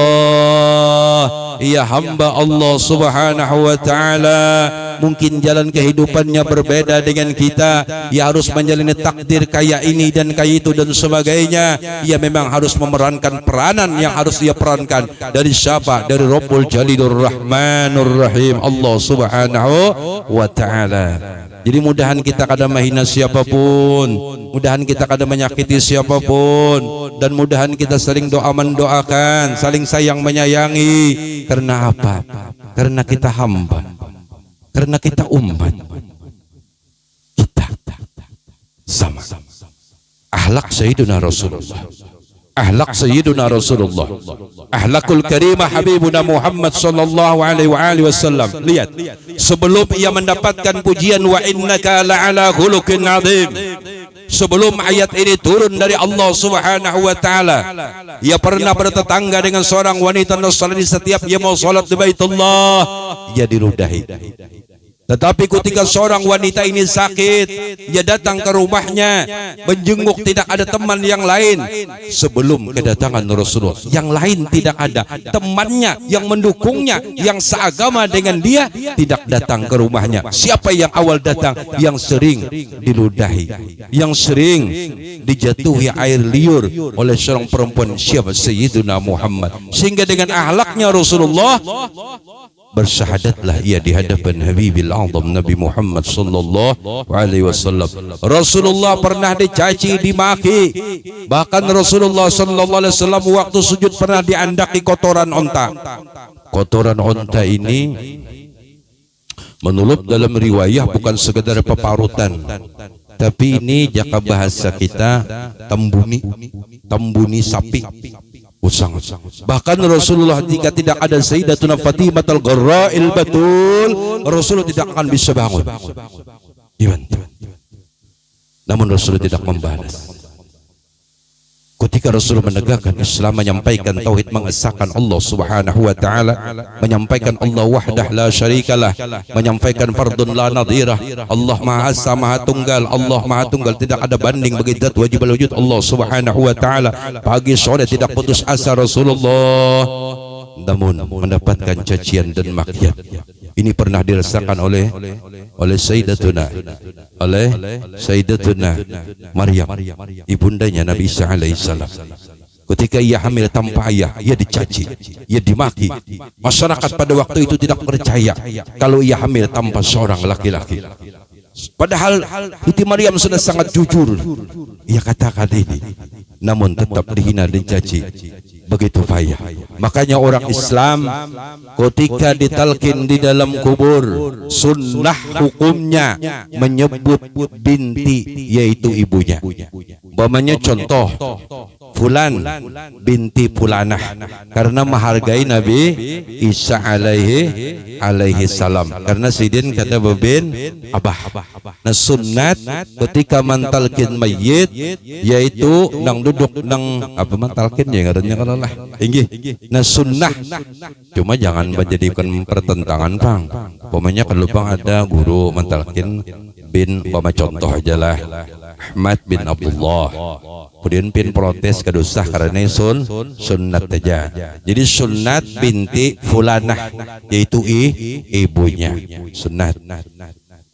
ya hamba Allah Subhanahu wa taala, mungkin jalan kehidupannya berbeda dengan kita. Ia harus menjalani takdir kayak ini dan kayak itu dan sebagainya. Ia memang harus memerankan peranan yang harus ia perankan. Dari siapa? Dari Rabbul Jalilur Rahmanur Rahim, Allah Subhanahu wa taala. Jadi mudahan kita kada menghina siapapun, mudahan kita kada menyakiti siapapun, dan mudahan kita saling doa mendoakan, saling sayang menyayangi. Karena apa? Karena kita hamba, karena kita umat, kita sama. Ahlak Sayyidina Rasulullah, ahlak Sayyidina Rasulullah, ahlakul karimah Habibuna Muhammad sallallahu alaihi wasallam. Lihat, sebelum ia mendapatkan pujian wa innaka la'ala khuluqin azim, sebelum ayat ini turun dari Allah Subhanahu wa taala, ia pernah bertetangga dengan seorang wanita Nasrani. Setiap ia mau salat di Baitullah, ia diludahi. Tetapi ketika seorang wanita ini sakit, ia datang ke rumahnya, menjenguk, tidak ada teman yang lain. Sebelum kedatangan Rasulullah, yang lain tidak ada. Temannya yang mendukungnya, yang seagama dengan dia, tidak datang ke rumahnya. Siapa yang awal datang? Yang sering diludahi, yang sering dijatuhi air liur oleh seorang perempuan. Siapa? Sayyidina Muhammad. Sehingga dengan ahlaknya Rasulullah, bersyahadatlah ia di hadapan Habibil Azam Nabi Muhammad sallallahu alaihi wasallam. Rasulullah pernah dicaci, dimaki. Bahkan Rasulullah sallallahu alaihi wasallam waktu sujud pernah diandaki kotoran onta. Kotoran onta ini menurut dalam riwayah bukan sekedar peparutan, tapi ini jaka bahasa kita tembuni sapi. Bahkan Rasulullah jika tidak ada Sayyidatuna Fatimah al-Gharra'il Batul, Rasulullah tidak akan bisa bangun. Namun Rasulullah tidak membalas. Ketika Rasulullah menegakkan Islam, menyampaikan tauhid, mengesahkan Allah Subhanahu wa taala, menyampaikan Allah wahdah la syarikalah, menyampaikan fardun la nadhirah, Allah Maha Esa Maha Tunggal, Allah Maha Tunggal, tidak ada banding bagi zat wajib wujud Allah Subhanahu wa taala. Pagi sore tidak putus asa Rasulullah, namun mendapatkan cacian dan makian. Ini pernah dirasakan oleh Sayyidatuna Maryam, ibundanya Nabi Isa alaihissalam. Ketika ia hamil tanpa ayah, ia dicaci, ia dimaki. Masyarakat pada waktu itu tidak percaya kalau ia hamil tanpa seorang laki-laki. Padahal Siti Maryam sudah sangat jujur, ia katakan ini, namun tetap dihina dan dicaci. begitu payah. Makanya orang Islam ketika ditalkin di dalam kubur, sunnah hukumnya menyebut binti, yaitu ibunya. Umpamanya contoh, Fulan binti Fulanah, karena menghargai Nabi Isa alaihi salam, karena sidin kata bebin abah. Nah sunnat ketika mantalkin mayit, yaitu nang duduk nang apa mantalkin ya ngarannya kalau lah tinggi. Nah sunnah, cuma jangan menjadikan pertentangan bang. Pokoknya kalau bang ada guru mantalkin bin, umpama contoh aja lah Ahmad bin Abdullah, kemudian pin protes kedusah karena sunnat aja. Jadi sunnat binti Fulanah, yaitu ibunya sunnat.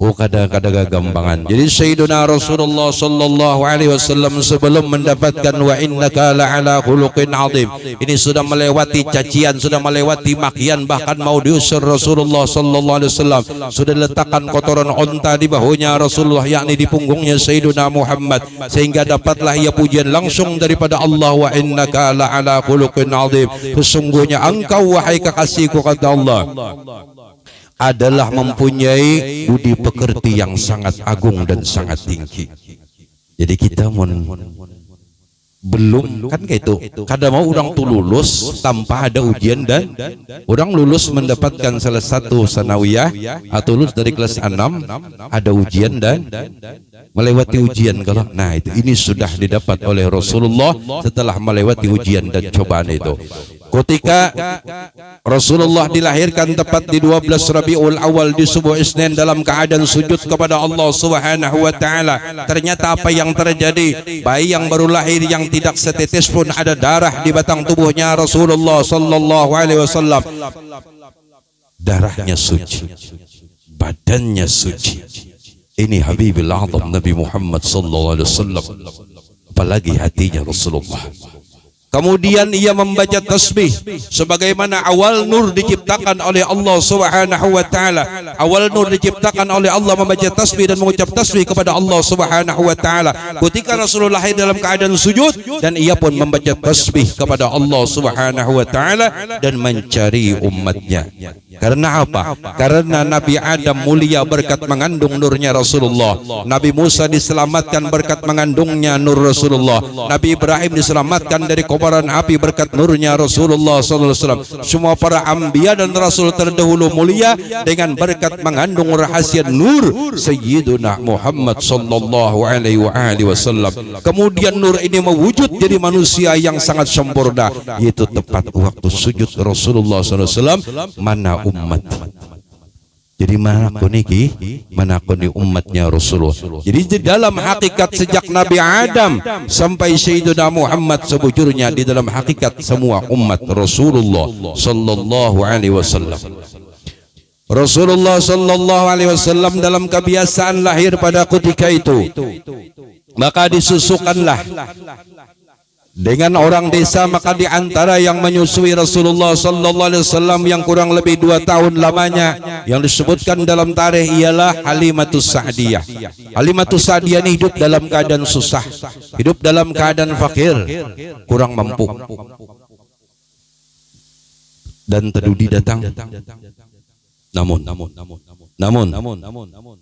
Oh kada gampangan. Jadi Sayyiduna Rasulullah sallallahu alaihi wasallam sebelum mendapatkan wa innaka la'ala khuluqin azim, ini sudah melewati cacian, sudah melewati makian, bahkan mau diusir Rasulullah sallallahu alaihi wasallam, sudah letakkan kotoran onta di bahunya Rasulullah, yakni di punggungnya Sayyiduna Muhammad, sehingga dapatlah ia pujian langsung daripada Allah, wa innaka la'ala khuluqin azim, sesungguhnya engkau wahai kekasihku, kata Allah, adalah mempunyai budi pekerti yang sangat agung dan sangat tinggi. Jadi kita belum kan kayak itu, kadang mau orang tuh lulus tanpa ada ujian, dan orang lulus mendapatkan salah satu sanawiyah atau lulus dari kelas 6 ada ujian dan melewati ujian. Kalau nah itu ini sudah didapat oleh Rasulullah setelah melewati ujian dan cobaan itu. Ketika Rasulullah dilahirkan tepat di 12 Rabiul Awal di subuh Isnin dalam keadaan sujud kepada Allah Subhanahu wa taala, ternyata apa yang terjadi? Bayi yang baru lahir yang tidak setetes pun ada darah di batang tubuhnya Rasulullah sallallahu alaihi wasallam. Darahnya suci, badannya suci. Ini Habibul Azam Nabi Muhammad sallallahu alaihi wasallam, apalagi hatinya Rasulullah. Kemudian ia membaca tasbih sebagaimana awal nur diciptakan oleh Allah Subhanahu wa taala. Awal nur diciptakan oleh Allah membaca tasbih dan mengucap tasbih kepada Allah Subhanahu wa taala. Ketika Rasulullah lahir dalam keadaan sujud, dan ia pun membaca tasbih kepada Allah Subhanahu wa taala dan mencari umatnya. Karena apa? Karena Nabi Adam mulia berkat mengandung nurnya Rasulullah. Nabi Musa diselamatkan berkat mengandungnya nur Rasulullah. Nabi Ibrahim diselamatkan dari kobaran api berkat nurnya Rasulullah SAW. Semua para anbiya dan rasul terdahulu mulia dengan berkat mengandung rahasia nur Sayyiduna Muhammad sallallahu alaihi wasallam. Kemudian nur ini mewujud jadi manusia yang sangat sempurna, yaitu tepat waktu sujud Rasulullah SAW. Mana umat? Jadi mana koni umatnya Rasulullah. Jadi di dalam hakikat sejak Nabi Adam sampai Sayyidina Muhammad sebujurnya, di dalam hakikat semua umat Rasulullah sallallahu alaihi wasallam. Rasulullah sallallahu alaihi wasallam dalam kebiasaan lahir pada ketika itu, maka disusukanlah dengan orang desa, maka di antara yang menyusui Rasulullah sallallahu alaihi wasallam yang kurang lebih 2 tahun lamanya, yang disebutkan dalam tarikh ialah Halimatus Sa'diyah. Halimatus Sa'diyah ini hidup dalam keadaan susah, hidup dalam keadaan fakir, kurang mampu, dan terdudi datang. Namun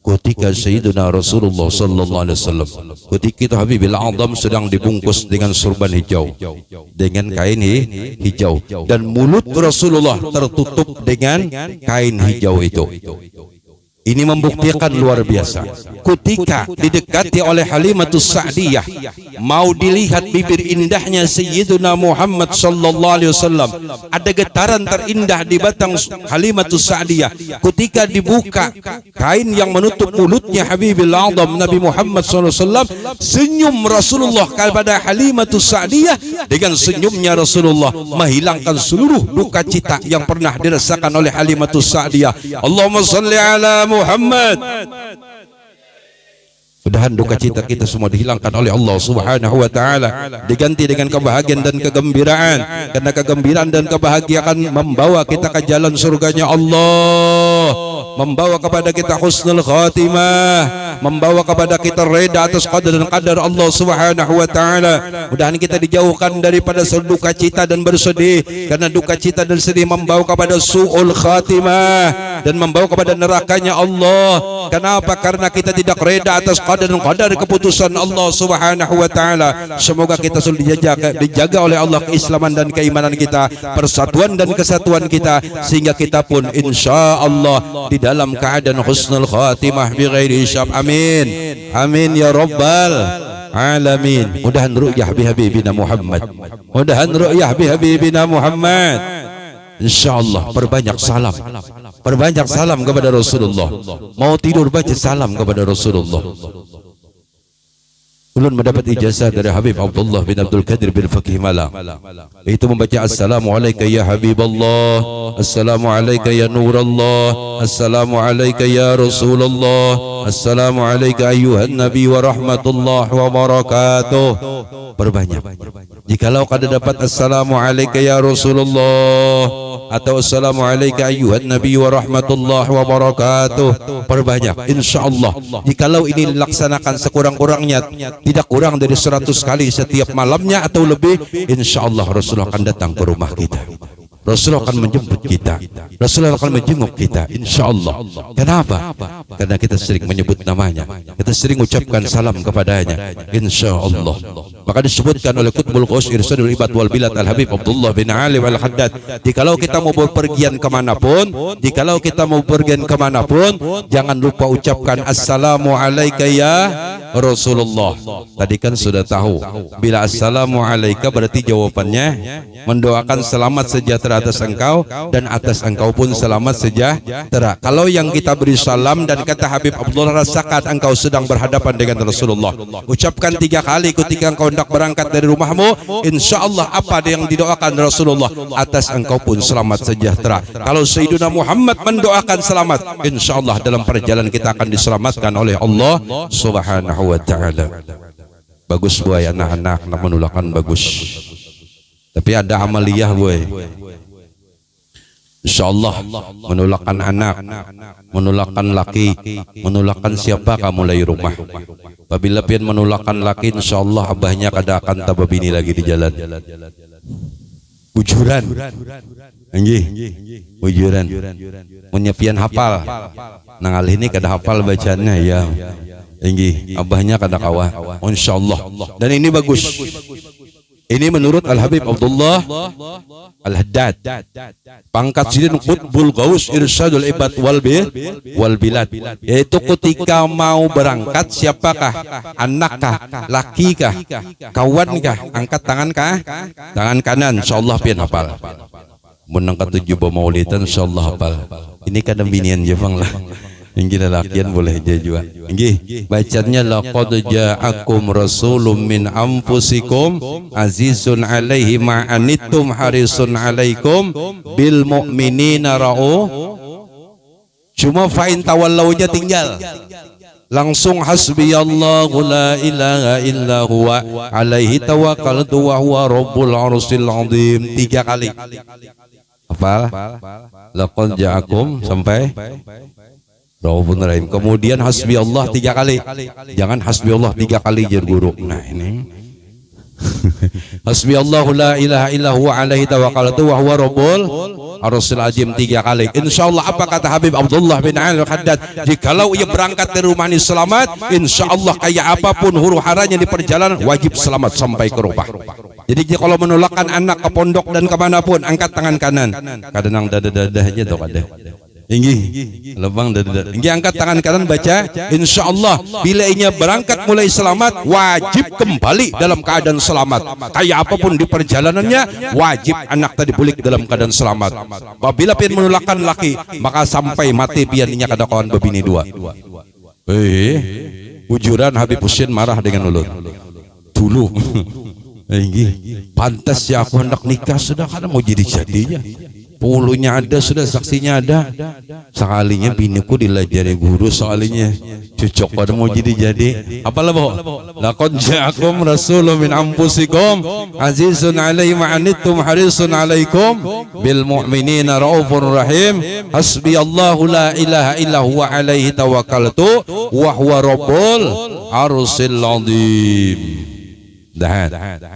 ketika Sayyidina Rasulullah sallallahu alaihi wasallam, ketika itu Habibul Azam sedang dibungkus dengan surban hijau, dengan kain hijau, dan mulut Rasulullah tertutup dengan kain hijau itu. Ini membuktikan luar biasa. Ketika didekati oleh Halimatus Sa'diyah, mau dilihat bibir indahnya Sayyiduna Muhammad sallallahu alaihi wasallam, ada getaran terindah di batang Halimatus Sa'diyah. Ketika dibuka kain yang menutup mulutnya Habibul Azam Nabi Muhammad sallallahu alaihi wasallam, senyum Rasulullah kepada Halimatus Sa'diyah. Dengan senyumnya Rasulullah menghilangkan seluruh duka cita yang pernah dirasakan oleh Halimatus Sa'diyah. Allahumma shalli ala Muhammad. Mudah-mudahan duka cita kita semua dihilangkan oleh Allah Subhanahu wa taala, diganti dengan kebahagiaan dan kegembiraan, karena kegembiraan dan kebahagiaan membawa kita ke jalan surganya Allah, membawa kepada kita husnul khatimah, membawa kepada kita reda atas qadar dan qadar Allah Subhanahu wa taala. Mudah-mudahan kita dijauhkan daripada duka cita dan bersedih, karena duka cita dan sedih membawa kepada su'ul khatimah dan membawa kepada nerakanya Allah. Kenapa? Karena kita tidak reda atas qadar dan qadar keputusan Allah Subhanahu wa taala. Semoga kita selalu dijaga oleh Allah keislaman dan keimanan kita, persatuan dan kesatuan kita, sehingga kita pun insyaallah di dalam keadaan husnul khatimah bi ghairi hisab. Amin. Amin ya rabbal alamin. Mudahan ru'yah bi habibina Muhammad. Mudahan ru'yah bi habibina Muhammad. Insyaallah perbanyak salam. Perbanyak salam kepada Rasulullah. Mau tidur baca salam kepada Rasulullah. Ulun mendapat ijazah dari Habib Abdullah bin Abdul Qadir bin Faqih Malang, itu membaca assalamu alayka ya Habiballah, assalamu alayka ya Nurallah, assalamu alayka ya Rasulullah, assalamu alayka ayyuhan Nabi wa rahmatullahi wa barakatuh. Perbanyak. Jikalau kada dapat assalamu alayka ya Rasulullah atau assalamu alayka ayyuhan Nabi wa rahmatullahi wa barakatuh, perbanyak. Insyaallah jikalau ini dilaksanakan sekurang-kurangnya tidak kurang dari 100 kali setiap malamnya atau lebih, insyaallah Rasulullah akan datang ke rumah kita. Rasulullah akan menjemput kita. Rasulullah akan menjenguk kita, insyaallah. Kenapa? Karena kita sering menyebut namanya, kita sering ucapkan salam kepadanya, insyaallah. Maka disebutkan oleh Qutbul Qaus Irsadul Ibad wal Bilad Al-Habib Abdullah bin Ali Al-Haddad, jikalau kita mau berpergian kemanapun, jikalau kita mau berpergian kemanapun, jangan lupa ucapkan assalamu alayka ya Rasulullah. Tadi kan sudah tahu, bila assalamu alayka berarti jawabannya mendoakan selamat sejahtera atas engkau, dan atas engkau pun selamat sejahtera. Kalau yang kita beri salam dan kata Habib Abdullah, rasakan engkau sedang berhadapan dengan Rasulullah, ucapkan 3 kali ketika engkau hendak berangkat dari rumahmu, insyaallah apa yang didoakan Rasulullah, atas engkau pun selamat sejahtera. Kalau Sayyidina Muhammad mendoakan selamat, insyaallah dalam perjalanan kita akan diselamatkan oleh Allah Subhanahu wa taala. Bagus boy, anak-anak menulakan bagus. Tapi ada amaliyah boy. Insyaallah menulakan anak, menulakan laki, menulakan siapa kamu mulai rumah. Apabila pian menulakan laki, insyaallah abahnya kada akan tabah bini lagi di jalan. Ujuran, anjih, ujuran. Menyepian hafal, nangal ini kada hafal bacanya ya. Anjih, abahnya kada kawah. Insyaallah. Dan ini bagus. Ini menurut Al-Habib Abdullah Al-Haddad, pangkat sidin Qutbul Qaus Irsadul Ibad wal Bilad, yaitu ketika mau berangkat, siapakah, anakkah, lakikah, kawankah, angkat tangankah, tangan kanan, insyaallah pian hafal. Mun angkat 7 maulidan insyaallah hafal. Ini kadang binian jepang lah. Yang lelakian boleh aja juga. Nggih, bacanya laqad ja'akum rasulun min anfusikum azizun 'alaihi ma anittum harisun 'alaikum bil mu'minina cuma fa'in tawallaunya tinggal. Langsung hasbiyallahu la ilaha illa huwa alaihi tawakkaltu wa huwa rabbul arsyil azim 3 kali. Hafal? Laqad ja'akum sampai Raufun Rahim. Kemudian hasbi Allah 3 kali. Jangan hasbi Allah 3 kali jadi guru. Nah ini hasbi Allahu la ilaha illa huwa alaihi tawakkaltu wa huwa rabbul arsyil azim 3 kali. Insyaallah apa kata Habib Abdullah bin Ali Al-Haddad, jikalau ia berangkat dari rumah ini selamat, insyaallah kayak apapun huru haranya di perjalanan wajib selamat sampai ke rumah. Jadi kalau menolakkan anak ke pondok dan kemanapun, angkat tangan kanan. Kadang dada-dada aja tuh kada. Tinggi, lebang dada. Tinggi, angkat tangan kanan, baca insyaallah bila ia berangkat mulai selamat, wajib kembali dalam keadaan selamat. Kayak apapun di perjalanannya, wajib anak tadi balik dalam keadaan selamat. Apabila pian menolakkan laki, maka sampai mati pian inya kada kawan bebini 2. Ujuran Habib Husin marah dengan ulun. Dulu. Pantas ya aku hendak nikah sudah kada mau jadi-jadinya. Pulunya ada, sudah saksinya ada. Sekalinya biniku dilajari guru soalnya. Cocok pada mau jadi apalah boh. Laqad ja'akum rasulun min anfusikum azizun 'alaihi ma anittum harisun 'alaikum bil mu'minina raufur rahim. Hasbiyallahu la ilaha illa huwa 'alaihi tawakkaltu wa huwa rabbul arsyil 'azim.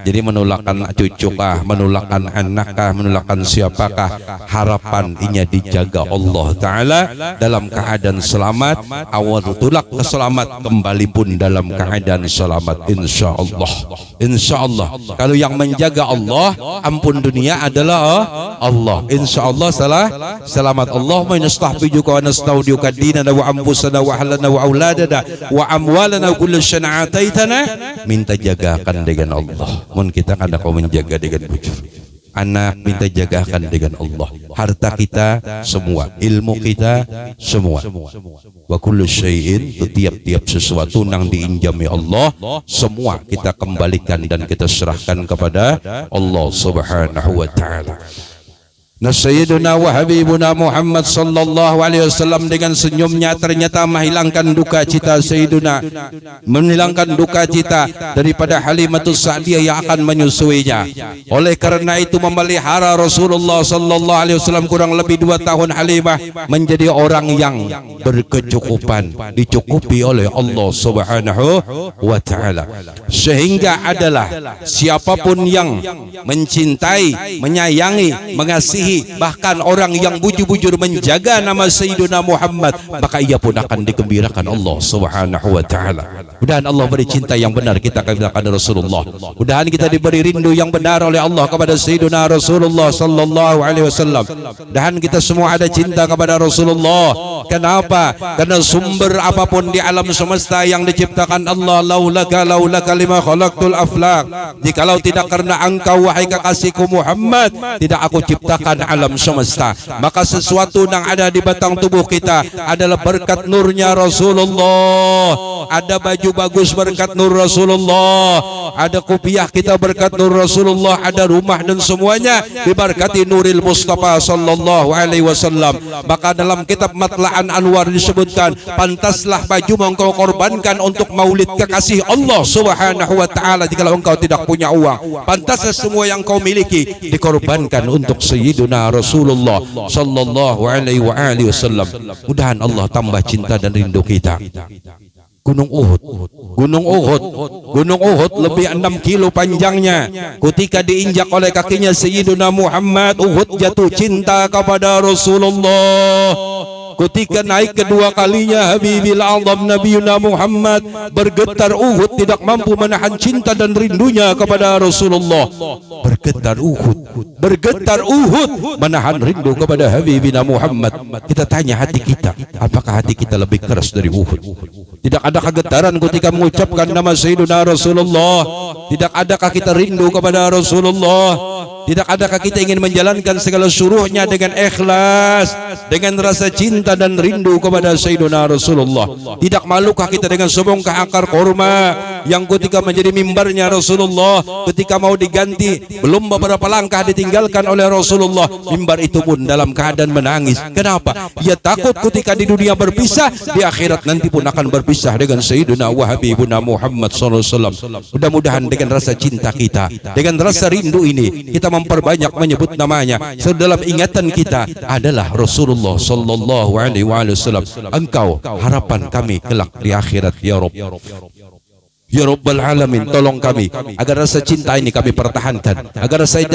Jadi menulakan cucukah, menulakan anakkah, menulakan siapakah, harapan inya dijaga Allah Ta'ala dalam keadaan selamat, awal tulak keselamat, kembali pun dalam keadaan selamat, insyaallah. Insyaallah kalau yang menjaga Allah, ampun dunia adalah Allah, insyaallah selamat. Allahumma nastahfijuka wa nastaudiuka dinana wa anfusana wa ahlana wa auladana wa amwalana wa kullu syai'in ataitana, minta jagakan dengan Allah. Mun kita kada kau menjaga dengan bujur. Anak minta jagakan dengan Allah. Harta kita semua, ilmu kita semua. Wa kullu syai'in, tiap-tiap sesuatu nang diinjami Allah, semua kita kembalikan dan kita serahkan kepada Allah Subhanahu wa taala. Nah, Sayyiduna wa Habibuna Muhammad sallallahu alaihi wasallam dengan senyumnya ternyata menghilangkan duka cita Sayyiduna, menghilangkan duka cita daripada Halimatus Sa'diyah yang akan menyusuinya. Oleh karena itu memelihara Rasulullah sallallahu alaihi wasallam kurang lebih 2 tahun Halimah menjadi orang yang berkecukupan, dicukupi oleh Allah Subhanahu wa taala. Sehingga adalah siapapun yang mencintai, menyayangi, mengasihi, bahkan orang yang bujur-bujur menjaga nama Sayyidina Muhammad, maka ia pun akan digembirakan Allah Subhanahu wa taala. Mudah-mudahan Allah beri cinta yang benar kita kepada Rasulullah. Mudah-mudahan kita diberi rindu yang benar oleh Allah kepada Sayyidina Rasulullah sallallahu alaihi wasallam. Dan kita semua ada cinta kepada Rasulullah. Kenapa? Karena sumber apapun di alam semesta yang diciptakan Allah, laulaka lima khalaqtul aflaq. Jikalau tidak karena engkau wahai kekasihku Muhammad, tidak aku ciptakan alam semesta. Maka sesuatu yang ada di batang tubuh kita adalah berkat nurnya Rasulullah. Ada baju bagus berkat nur Rasulullah, ada kopiah kita berkat nur Rasulullah, ada rumah dan semuanya diberkati nuril Mustafa sallallahu alaihi wasallam. Maka dalam kitab Matla'an Anwar disebutkan, pantaslah baju engkau korbankan untuk maulid kekasih Allah Subhanahu wa taala. Jika engkau tidak punya uang, pantaslah semua yang kau miliki dikorbankan untuk Sayyidina Rasulullah sallallahu alaihi wasallam. Mudahan Allah tambah cinta dan rindu kita. Gunung Uhud lebih 6 kilo panjangnya. Ketika diinjak oleh kakinya Sayyidina Muhammad, Uhud jatuh cinta kepada Rasulullah. Ketika naik kedua kalinya Habibil Azam Nabiyuna Muhammad, bergetar Uhud, tidak mampu menahan cinta dan rindunya kepada Rasulullah. Bergetar Uhud menahan rindu kepada Habibina Muhammad. Kita tanya hati kita, apakah hati kita lebih keras dari Uhud? Tidak ada kegetaran ketika mengucapkan nama Sayyidina Rasulullah? Tidak adakah kita rindu kepada Rasulullah? Tidak adakah kita ingin menjalankan segala suruhnya dengan ikhlas, dengan rasa cinta dan rindu kepada Sayyidina Rasulullah? Tidak malukah kita dengan sebongkah akar korma yang ketika menjadi mimbarnya Rasulullah, ketika mau diganti belum beberapa langkah ditinggalkan oleh Rasulullah, mimbar itu pun dalam keadaan menangis. Kenapa? Ia takut ketika di dunia berpisah, di akhirat nanti pun akan berpisah dengan Sayyidina wa Habibuna Muhammad sallallahu alaihi wasallam. Mudah-mudahan dengan rasa cinta kita, dengan rasa rindu ini, kita memperbanyak menyebut namanya. Dalam ingatan kita adalah Rasulullah sallallahu alaihi wasallam. Engkau harapan kami kelak di akhirat, ya Rabb. Ya Rabbal Alamin, tolong kami agar rasa cinta ini kami pertahankan, agar rasa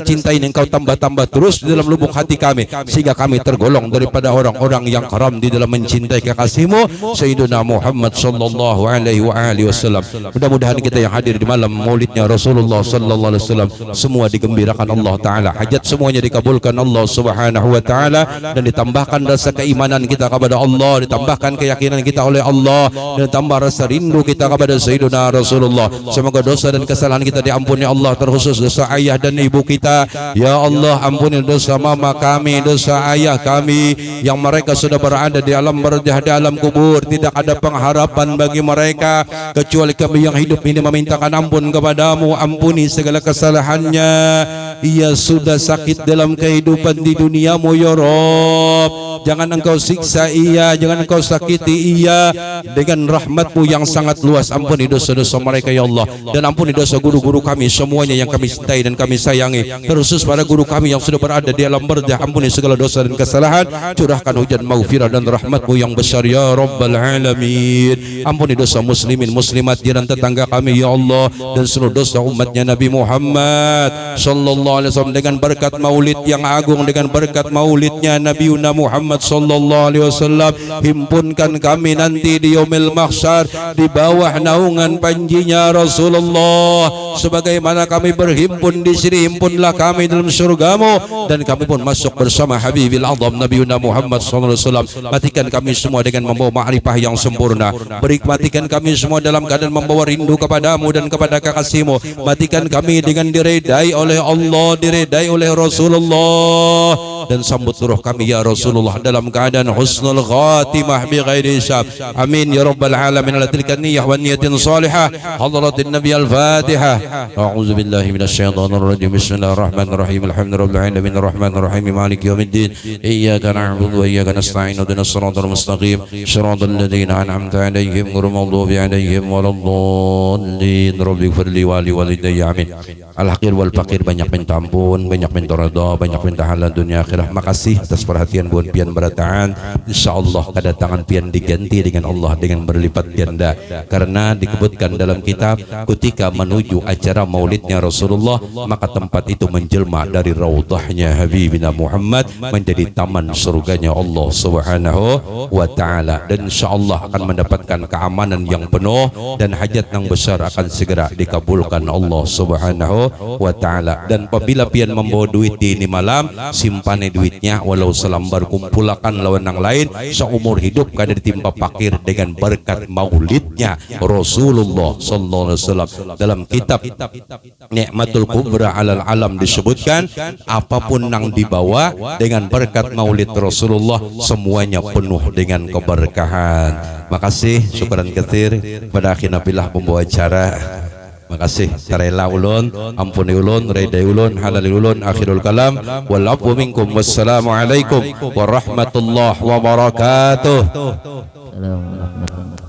cinta ini engkau tambah-tambah terus di dalam lubuk hati kami, sehingga kami tergolong daripada orang-orang yang karam di dalam mencintai kekasihmu Sayyidina Muhammad sallallahu alaihi wasallam. Mudah-mudahan kita yang hadir di malam maulidnya Rasulullah sallallahu alaihi wasallam semua digembirakan Allah taala, hajat semuanya dikabulkan Allah Subhanahu wa taala, dan ditambahkan rasa keimanan kita kepada Allah, ditambahkan keyakinan kita oleh Allah, dan ditambah rasa rindu kita kepada Sayyidina Rasulullah. Semoga dosa dan kesalahan kita diampuni Allah, terkhusus dosa ayah dan ibu kita. Ya Allah, ampuni dosa mama kami, dosa ayah kami yang mereka sudah berada di alam barzakhh, di alam kubur. Tidak ada pengharapan bagi mereka kecuali kami yang hidup ini memintakan ampun kepadamu. Ampuni segala kesalahannya. Ia sudah sakit dalam kehidupan di duniamu ya Rabb. jangan engkau siksa ia, jangan engkau sakiti ia. Dengan rahmat-Mu yang sangat luas, ampuni dosa-dosa mereka ya Allah, dan ampuni dosa guru-guru kami semuanya yang kami cintai dan kami sayangi, terkhusus pada guru kami yang sudah berada di alam barzah. Ampuni segala dosa dan kesalahan, curahkan hujan maghfirah dan rahmat-Mu yang besar ya Rabbal Alamin. Ampuni dosa muslimin muslimat jiran tetangga kami ya Allah, dan seluruh dosa umatnya Nabi Muhammad sallallahu alaihi wasallam, dengan berkat maulid yang agung, dengan berkat maulidnya Nabiuna Muhammad sallallahu alaihi wasallam. Himpunkan kami nanti di yaumil mahsyar di bawah naungan panjinya Rasulullah, sebagaimana kami berhimpun di sini, himpunlah kami dalam surga-Mu, dan kami pun masuk bersama Habibil Azam Nabiuna Muhammad sallallahu alaihi wasallam. Matikan kami semua dengan membawa ma'rifah yang sempurna. Matikan kami semua dalam keadaan membawa rindu kepadamu dan kepada kekasih-Mu. Matikan kami dengan diredai oleh Allah, diredai oleh Rasulullah, dan sambut roh kami ya Rasulullah dalam keadaan husnul khatimah bi ghairi hisab. Amin ya rabbal alamin. Ala tilka niyyah wa niyatin salihah. Hadratin Nabi al-Fatihah. A'udzu billahi minasy syaithanir rajim. Bismillahirrahmanirrahim. Alhamdulillahirabbil alamin arrahmanir rahim maliki yaumiddin. Iyyaka na'budu wa iyyaka nasta'in. Ihdinas siratal mustaqim. Shiratal ladzina an'amta 'alaihim ghairil maghdubi 'alaihim waladdallin. Rabbighfirli wa li walidayya. Amin. Al-Haqir wal Faqir banyak minta ampun, banyak minta redha, banyak minta halal dunia akhirah. Makasih atas perhatian buat pian berataan. Insyaallah kedatangan pian diganti dengan Allah dengan berlipat ganda, karena disebutkan dalam kitab ketika menuju acara maulidnya Rasulullah, maka tempat itu menjelma dari raudhahnya Habibina Muhammad menjadi taman surganya Allah Subhanahu wa taala, dan insyaallah akan mendapatkan keamanan yang penuh dan hajat yang besar akan segera dikabulkan Allah Subhanahu wa taala. Dan apabila pian membawa duit di ini malam, simpan duitnya walau selembar, kumpulkan lawan yang lain seumur hidup kada ditimpa fakir dengan berkat maulidnya Rasulullah sallallahu alaihi wasallam. Dalam kitab Nikmatul Kubra alal alam disebutkan apapun yang dibawa dengan berkat maulid Rasulullah semuanya penuh dengan keberkahan. Makasih, syukran katsir pada akhirnya pilih pembawa acara. Makasih tarela ulun, ampuni ulun, redai ulun, halal ulun. Akhirul kalam wal afu minkum. Wassalamualaikum warahmatullahi wabarakatuh. Assalamualaikum.